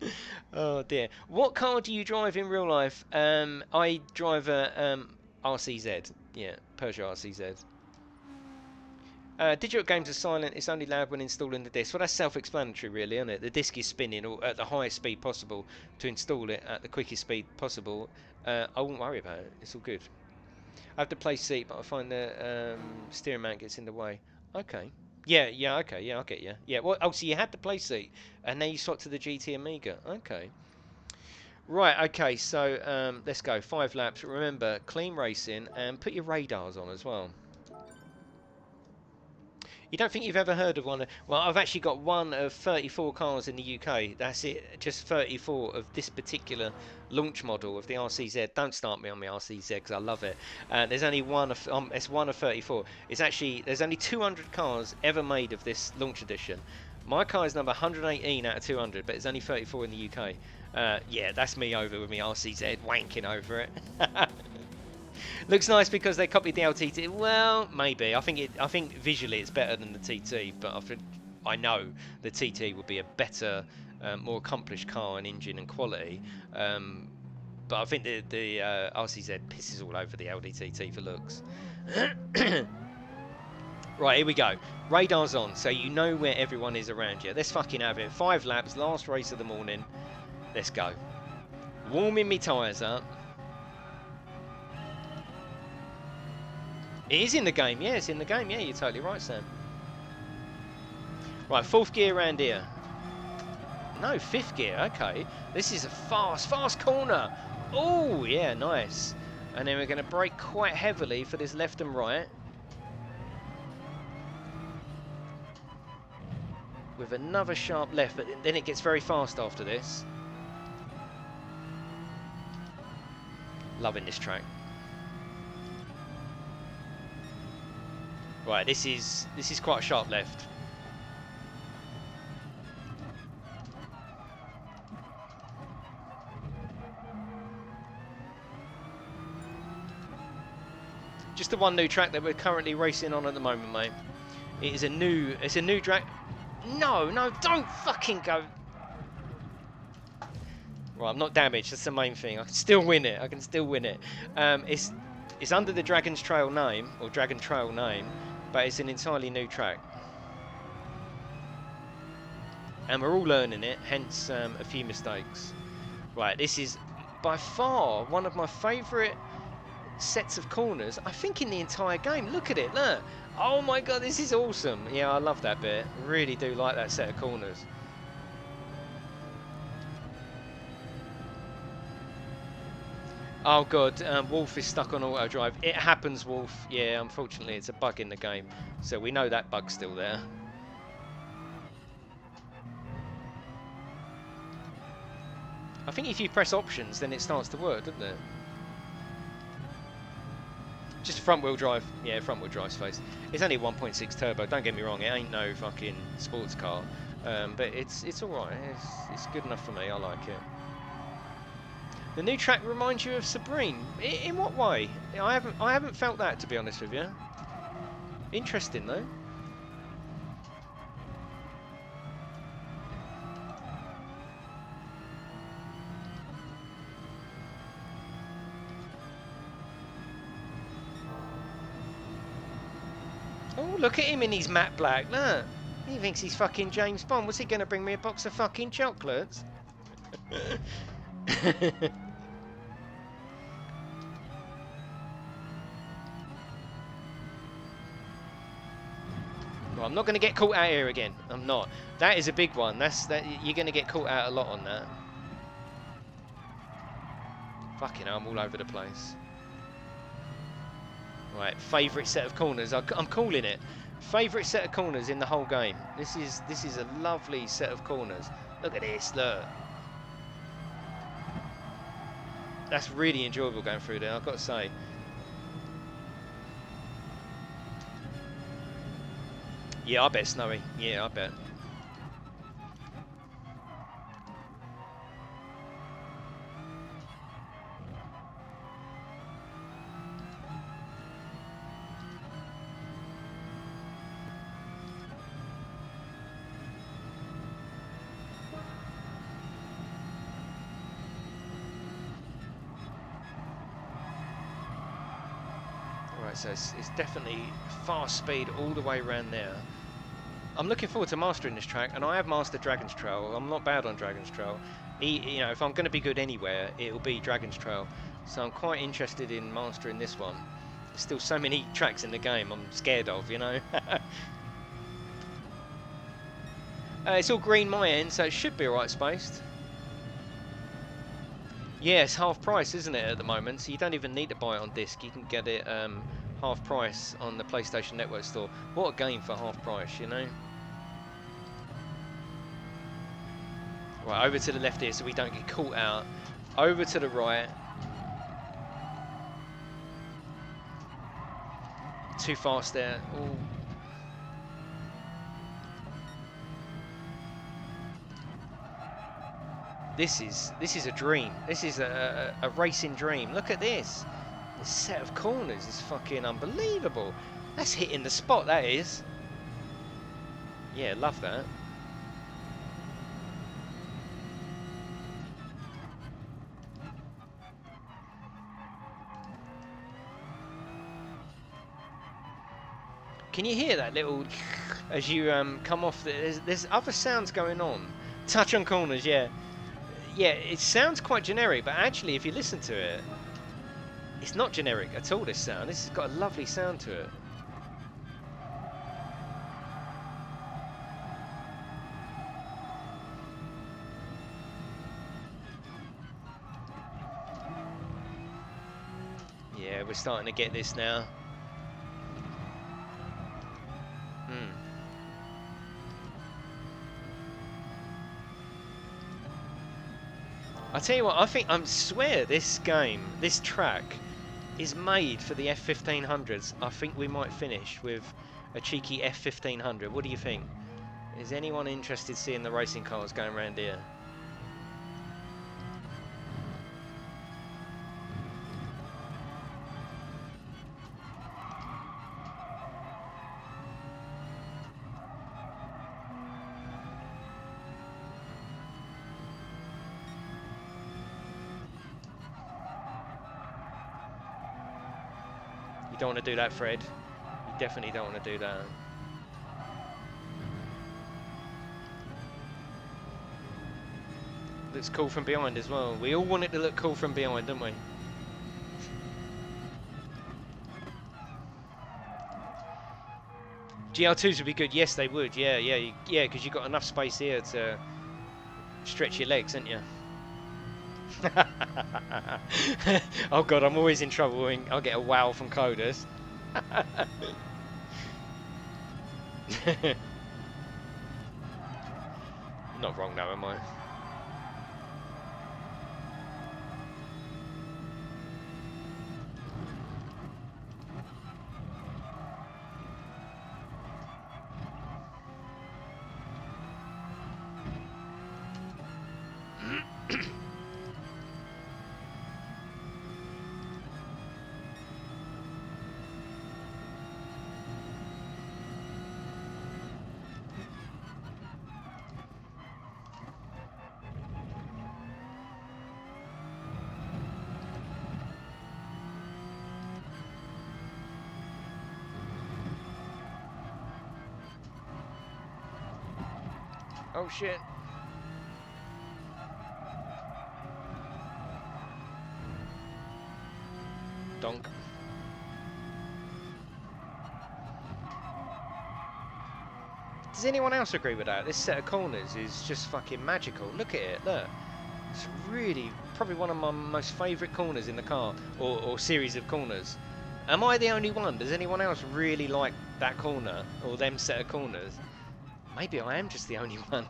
Oh dear. What car do you drive in real life? I drive a RCZ. Yeah, Peugeot RCZ. Digital games are silent, it's only loud when installing the disc. Well, that's self-explanatory really, isn't it? The disc is spinning at the highest speed possible to install it at the quickest speed possible. I won't worry about it, it's all good. I have the play seat, but I find the steering mount gets in the way. Okay. Yeah, okay, yeah, I'll get you. Yeah, well, oh, so you had the play seat, and now you swap to the GT Amiga. Okay. Right, okay, so let's go. 5 laps. Remember, clean racing, and put your radars on as well. You don't think you've ever heard of one? Well, I've actually got one of 34 cars in the UK. That's it, just 34 of this particular launch model of the RCZ. Don't start me on the RCZ because I love it. There's only one of it's one of 34. It's actually there's only 200 cars ever made of this launch edition. My car is number 118 out of 200, but it's only 34 in the UK. Yeah, that's me over with my RCZ wanking over it. Looks nice because they copied the LTT. Well, maybe. I think visually it's better than the TT, but I know the TT would be a better, more accomplished car and engine and quality. But I think the RCZ pisses all over the LDTT for looks. Right, here we go. Radar's on, so you know where everyone is around you. Let's fucking have it. 5 laps, last race of the morning. Let's go. Warming me tyres up. It is in the game, yeah, it's in the game, yeah, you're totally right, Sam. Right, 4th gear around here. No, 5th gear, okay. This is a fast corner. Oh, yeah, nice. And then we're going to brake quite heavily for this left and right. With another sharp left, but then it gets very fast after this. Loving this track. Right, this is quite a sharp left. Just the one new track that we're currently racing on at the moment, mate. It's a new track. No, don't fucking go. Right, I'm not damaged. That's the main thing. I can still win it. It's under the Dragon's Trail name or Dragon Trail name. But it's an entirely new track. And we're all learning it, hence a few mistakes. Right, this is by far one of my favourite sets of corners, I think, in the entire game. Look at it, look. Oh my god, this is awesome. Yeah, I love that bit. Really do like that set of corners. Oh god, Wolf is stuck on auto drive. It happens, Wolf. Yeah, unfortunately it's a bug in the game. So we know that bug's still there. I think if you press options then it starts to work, doesn't it? Just front wheel drive. Yeah, front wheel drive space. It's only 1.6 turbo. Don't get me wrong. It ain't no fucking sports car, but it's all right. It's good enough for me. I like it. The new track reminds you of Sabrine. In what way? I haven't felt that, to be honest with you. Interesting though. Oh, look at him in his matte black. Look. He thinks he's fucking James Bond. Was he going to bring me a box of fucking chocolates? Well, I'm not going to get caught out here again. I'm not. That is a big one. That you're going to get caught out a lot on that. Fucking hell, I'm all over the place. Right, favourite set of corners. I'm calling it. Favourite set of corners in the whole game. This is a lovely set of corners. Look at this, look. That's really enjoyable going through there, I've got to say. Yeah, I bet snowy. Yeah, I bet. So it's definitely fast speed all the way around there. I'm looking forward to mastering this track, and I have mastered Dragon's Trail. I'm not bad on Dragon's Trail. You know, if I'm going to be good anywhere, it'll be Dragon's Trail. So I'm quite interested in mastering this one. There's still so many tracks in the game I'm scared of, you know. It's all green my end, so it should be alright spaced. Yeah, it's half price, isn't it, at the moment? So you don't even need to buy it on disc. You can get it half price on the PlayStation Network store. What a game for half price, you know? Right, over to the left here so we don't get caught out. Over to the right. Too fast there. Ooh. This is a dream. This is a racing dream. Look at this. This set of corners is fucking unbelievable. That's hitting the spot, that is. Yeah, love that. Can you hear that little as you come off? There's other sounds going on. Touch on corners, yeah. Yeah, it sounds quite generic, but actually if you listen to it, it's not generic at all, this sound. This has got a lovely sound to it. Yeah, we're starting to get this now. I tell you what, I swear this game, this track, is made for the F1500s. I think we might finish with a cheeky F1500. What do you think? Is anyone interested in seeing the racing cars going around here? You don't want to do that, Fred. You definitely don't want to do that. Looks cool from behind as well. We all want it to look cool from behind, don't we? GL2s would be good. Yes, they would. Yeah, because you've got enough space here to stretch your legs, haven't you? Oh god, I'm always in trouble when I'll get a wow from coders. Not wrong now, am I? Oh shit. Donk. Does anyone else agree with that? This set of corners is just fucking magical. Look at it, look. It's really, probably one of my most favourite corners in the car, or series of corners. Am I the only one? Does anyone else really like that corner, or them set of corners? Maybe I am just the only one.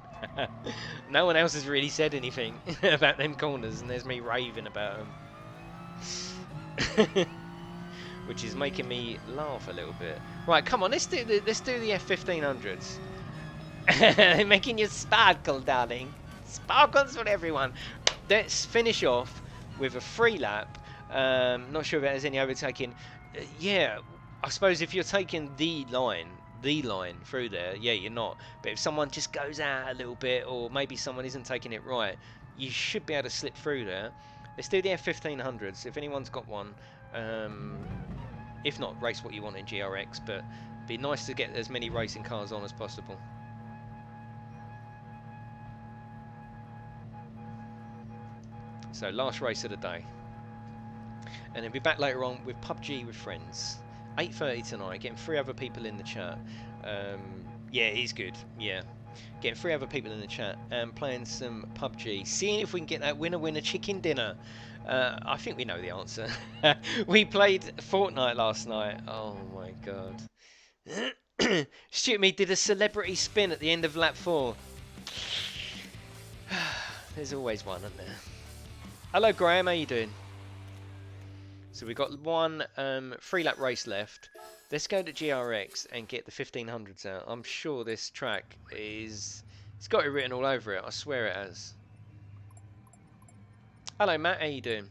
No one else has really said anything about them corners, and there's me raving about them. Which is making me laugh a little bit. Right, come on, let's do the F1500s. Making you sparkle, darling. Sparkles for everyone. Let's finish off with a free lap. Not sure if there's any overtaking. Yeah, I suppose if you're taking the line through there, yeah, you're not. But if someone just goes out a little bit, or maybe someone isn't taking it right, you should be able to slip through there. Let's do the F1500s. If anyone's got one, if not, race what you want in GRX. But it'd be nice to get as many racing cars on as possible. So last race of the day, and then be back later on with PUBG with friends. 8:30 tonight. Getting 3 other people in the chat. Yeah, he's good. Yeah, getting 3 other people in the chat and playing some PUBG. Seeing if we can get that winner chicken dinner. I think we know the answer. We played Fortnite last night. Oh my god. Stuart me did a celebrity spin at the end of lap 4. There's always one, isn't there? Hello Graham, how you doing? So we've got one 3-lap race left. Let's go to GRX and get the 1500s out. I'm sure this track is... It's got it written all over it. I swear it has. Hello Matt, how you doing?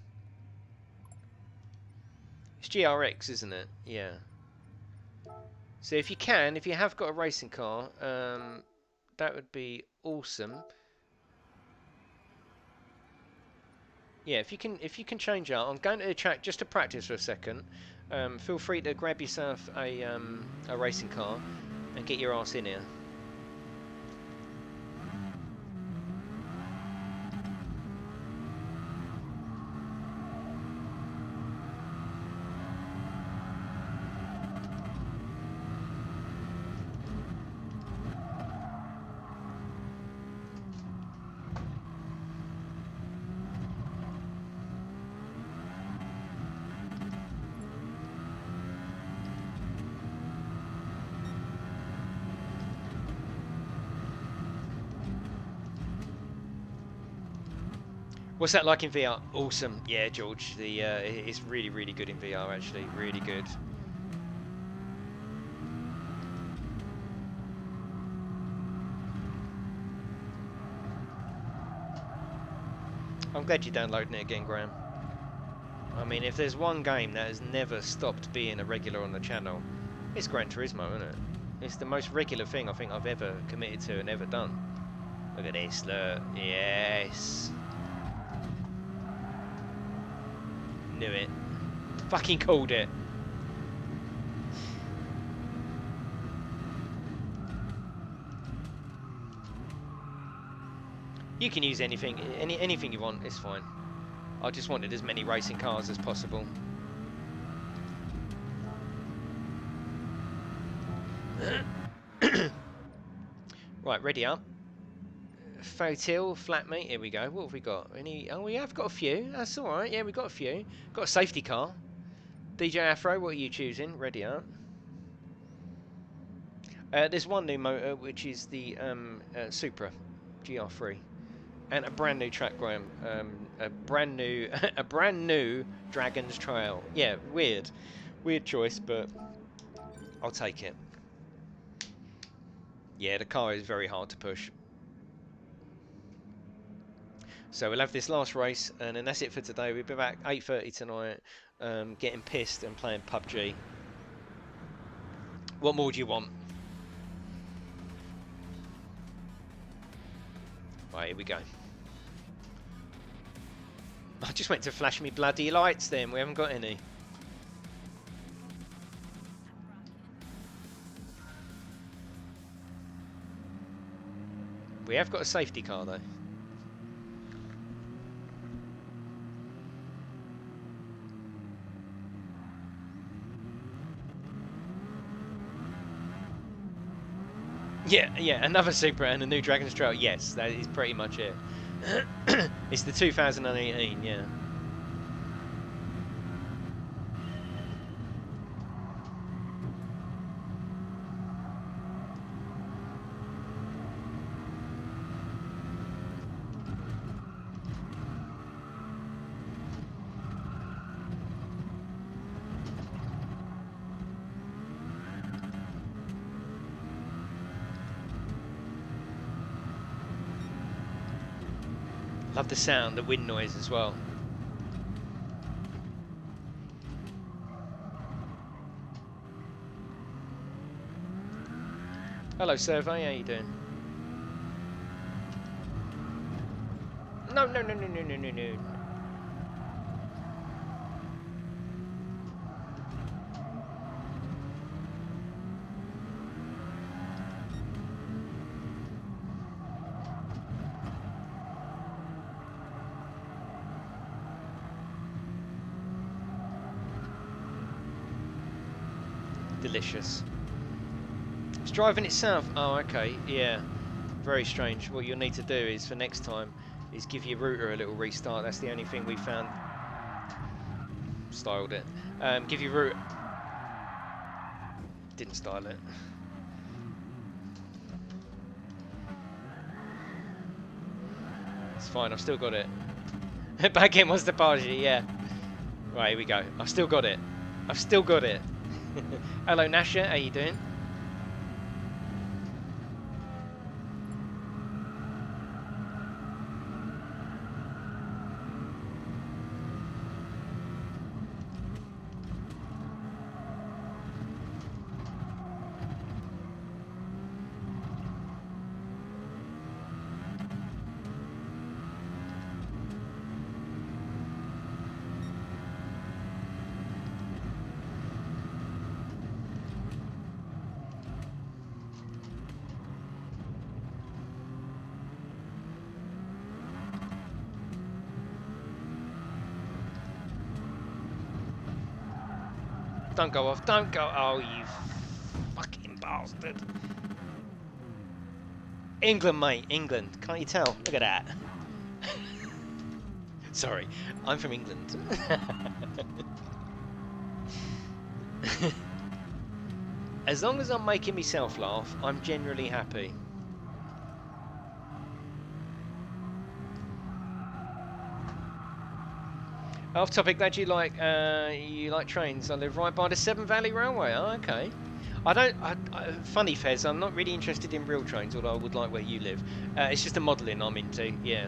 It's GRX, isn't it? Yeah. So if you can, if you have got a racing car, that would be awesome. Yeah, if you can change out. I'm going to the track just to practice for a second. Feel free to grab yourself a racing car and get your ass in here. What's that like in VR? Awesome. Yeah, George. It's really, really good in VR, actually. Really good. I'm glad you're downloading it again, Graham. I mean, if there's one game that has never stopped being a regular on the channel, it's Gran Turismo, isn't it? It's the most regular thing I think I've ever committed to and ever done. Look at this, look. Yes. Knew it. Fucking called it. You can use anything you want, it's fine. I just wanted as many racing cars as possible. Right, ready up. Fotil, flatmate, here we go. What have we got? Any? Oh, we have got a few. That's alright, yeah, we've got a few. Got a safety car. DJ Afro, what are you choosing? Ready up. There's one new motor, which is the Supra GR3. And a brand new track, Graham. A brand new Dragon's Trail. Yeah, weird choice, but I'll take it. Yeah, the car is very hard to push. So we'll have this last race, and then that's it for today. We'll be back 8:30 tonight, getting pissed and playing PUBG. What more do you want? Right, here we go. I just went to flash me bloody lights then. We haven't got any. We have got a safety car though. Yeah, another Supra and a new Dragon's Trail. Yes, that is pretty much it. It's the 2018, yeah. Love the sound, the wind noise as well. Hello, Survey, how you doing? No. Delicious. It's driving itself. Oh, okay. Yeah. Very strange. What you'll need to do is, for next time, is give your router a little restart. That's the only thing we found. Styled it. Give your router... Didn't style it. It's fine. I've still got it. Back in was the party. Yeah. Right, here we go. I've still got it. I've still got it. Hello Nasha, how you doing? Don't go off, don't go. Oh, you fucking bastard. England, mate, England. Can't you tell? Look at that. Sorry, I'm from England. As long as I'm making myself laugh, I'm generally happy. Off topic, glad you like trains. I live right by the Severn Valley Railway. Oh, okay. Funny Fez, I'm not really interested in real trains, although I would like where you live. It's just the modelling I'm into, yeah.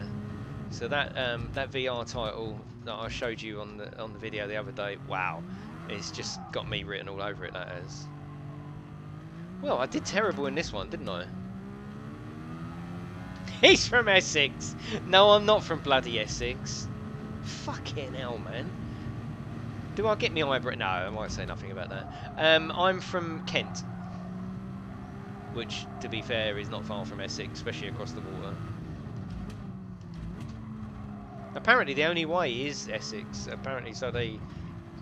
So that that VR title that I showed you on the video the other day, wow, it's just got me written all over it. That is. Well, I did terrible in this one, didn't I? He's from Essex. No, I'm not from bloody Essex. Fucking hell, man. Do I get me eyebrow? No, I might say nothing about that. I'm from Kent, which, to be fair, is not far from Essex, especially across the water. Apparently, the only way is Essex. Apparently, so they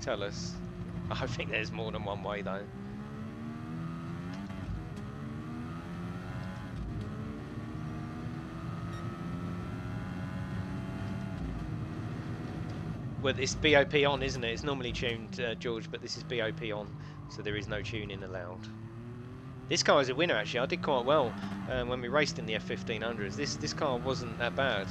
tell us. I think there's more than one way, though. Well, it's BOP on, isn't it? It's normally tuned, George, but this is BOP on, so there is no tuning allowed. This car is a winner, actually. I did quite well when we raced in the F1500s. This car wasn't that bad.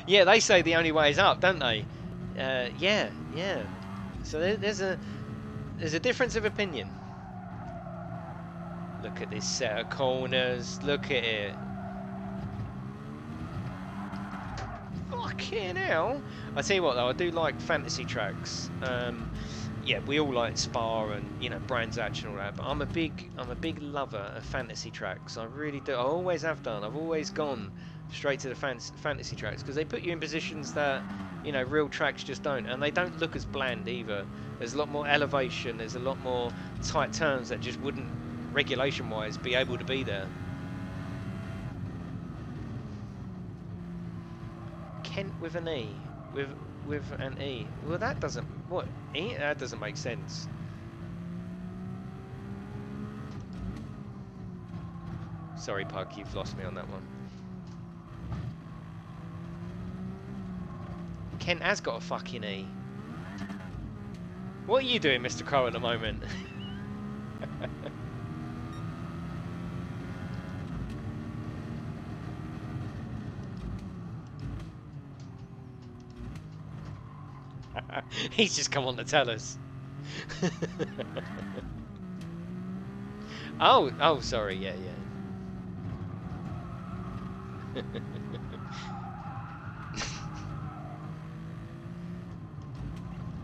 Yeah, they say the only way is up, don't they? Yeah. So there's a difference of opinion. Look at this set of corners. Look at it. Fucking hell. I tell you what though, I do like fantasy tracks. Yeah, we all like Spa and, you know, Brands Hatch and all that, but I'm a big lover of fantasy tracks. I really do. I always have done. I've always gone straight to the fantasy tracks because they put you in positions that, you know, real tracks just don't, and they don't look as bland either. There's a lot more elevation. There's a lot more tight turns that just wouldn't, regulation-wise, be able to be there. Kent with an E. With an E. Well, that doesn't... What? E? That doesn't make sense. Sorry, Pug, you've lost me on that one. Kent has got a fucking E. What are you doing, Mr. Crow, at the moment? He's just come on to tell us. Oh, sorry, yeah.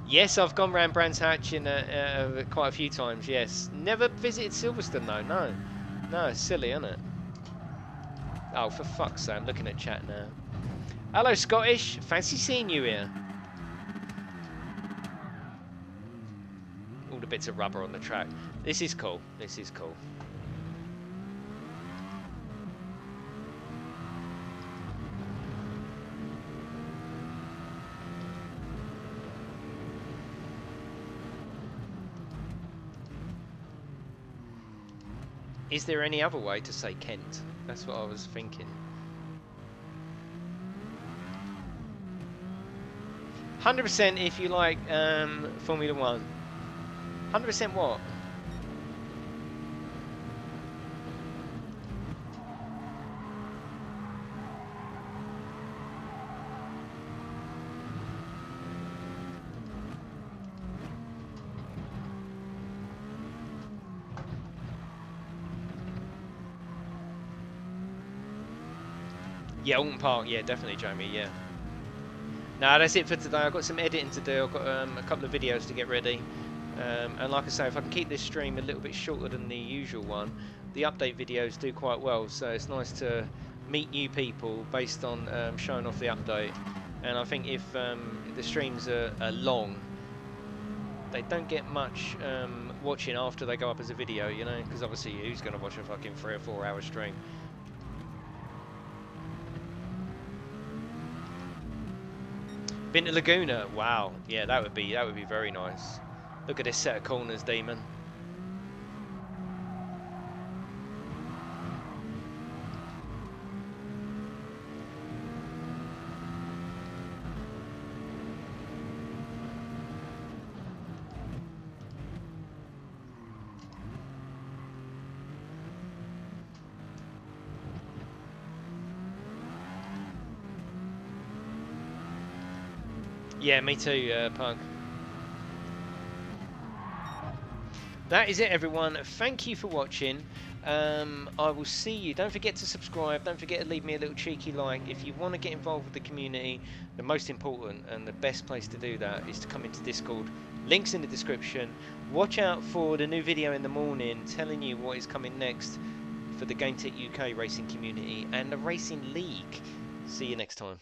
Yes, I've gone round Brands Hatch in quite a few times, yes. Never visited Silverstone, though, no. It's silly, isn't it? Oh, for fuck's sake, I'm looking at chat now. Hello, Scottish. Fancy seeing you here. All the bits of rubber on the track. This is cool. This is cool. Is there any other way to say Kent? That's what I was thinking. 100% if you like Formula 1. 100% what? Yeah, Alton Park, yeah, definitely, Jamie, yeah. Now that's it for today. I've got some editing to do. I've got a couple of videos to get ready. And like I say, if I can keep this stream a little bit shorter than the usual one, the update videos do quite well. So it's nice to meet new people based on showing off the update. And I think if the streams are long, they don't get much watching after they go up as a video, you know, because obviously who's going to watch a fucking 3 or 4 hour stream? Been to Laguna, wow, yeah, that would be very nice. Look at this set of corners, Demon. Yeah, me too, Pug. That is it, everyone. Thank you for watching. I will see you. Don't forget to subscribe. Don't forget to leave me a little cheeky like. If you want to get involved with the community, the most important and the best place to do that is to come into Discord. Links in the description. Watch out for the new video in the morning telling you what is coming next for the GametechUK racing community and the racing league. See you next time.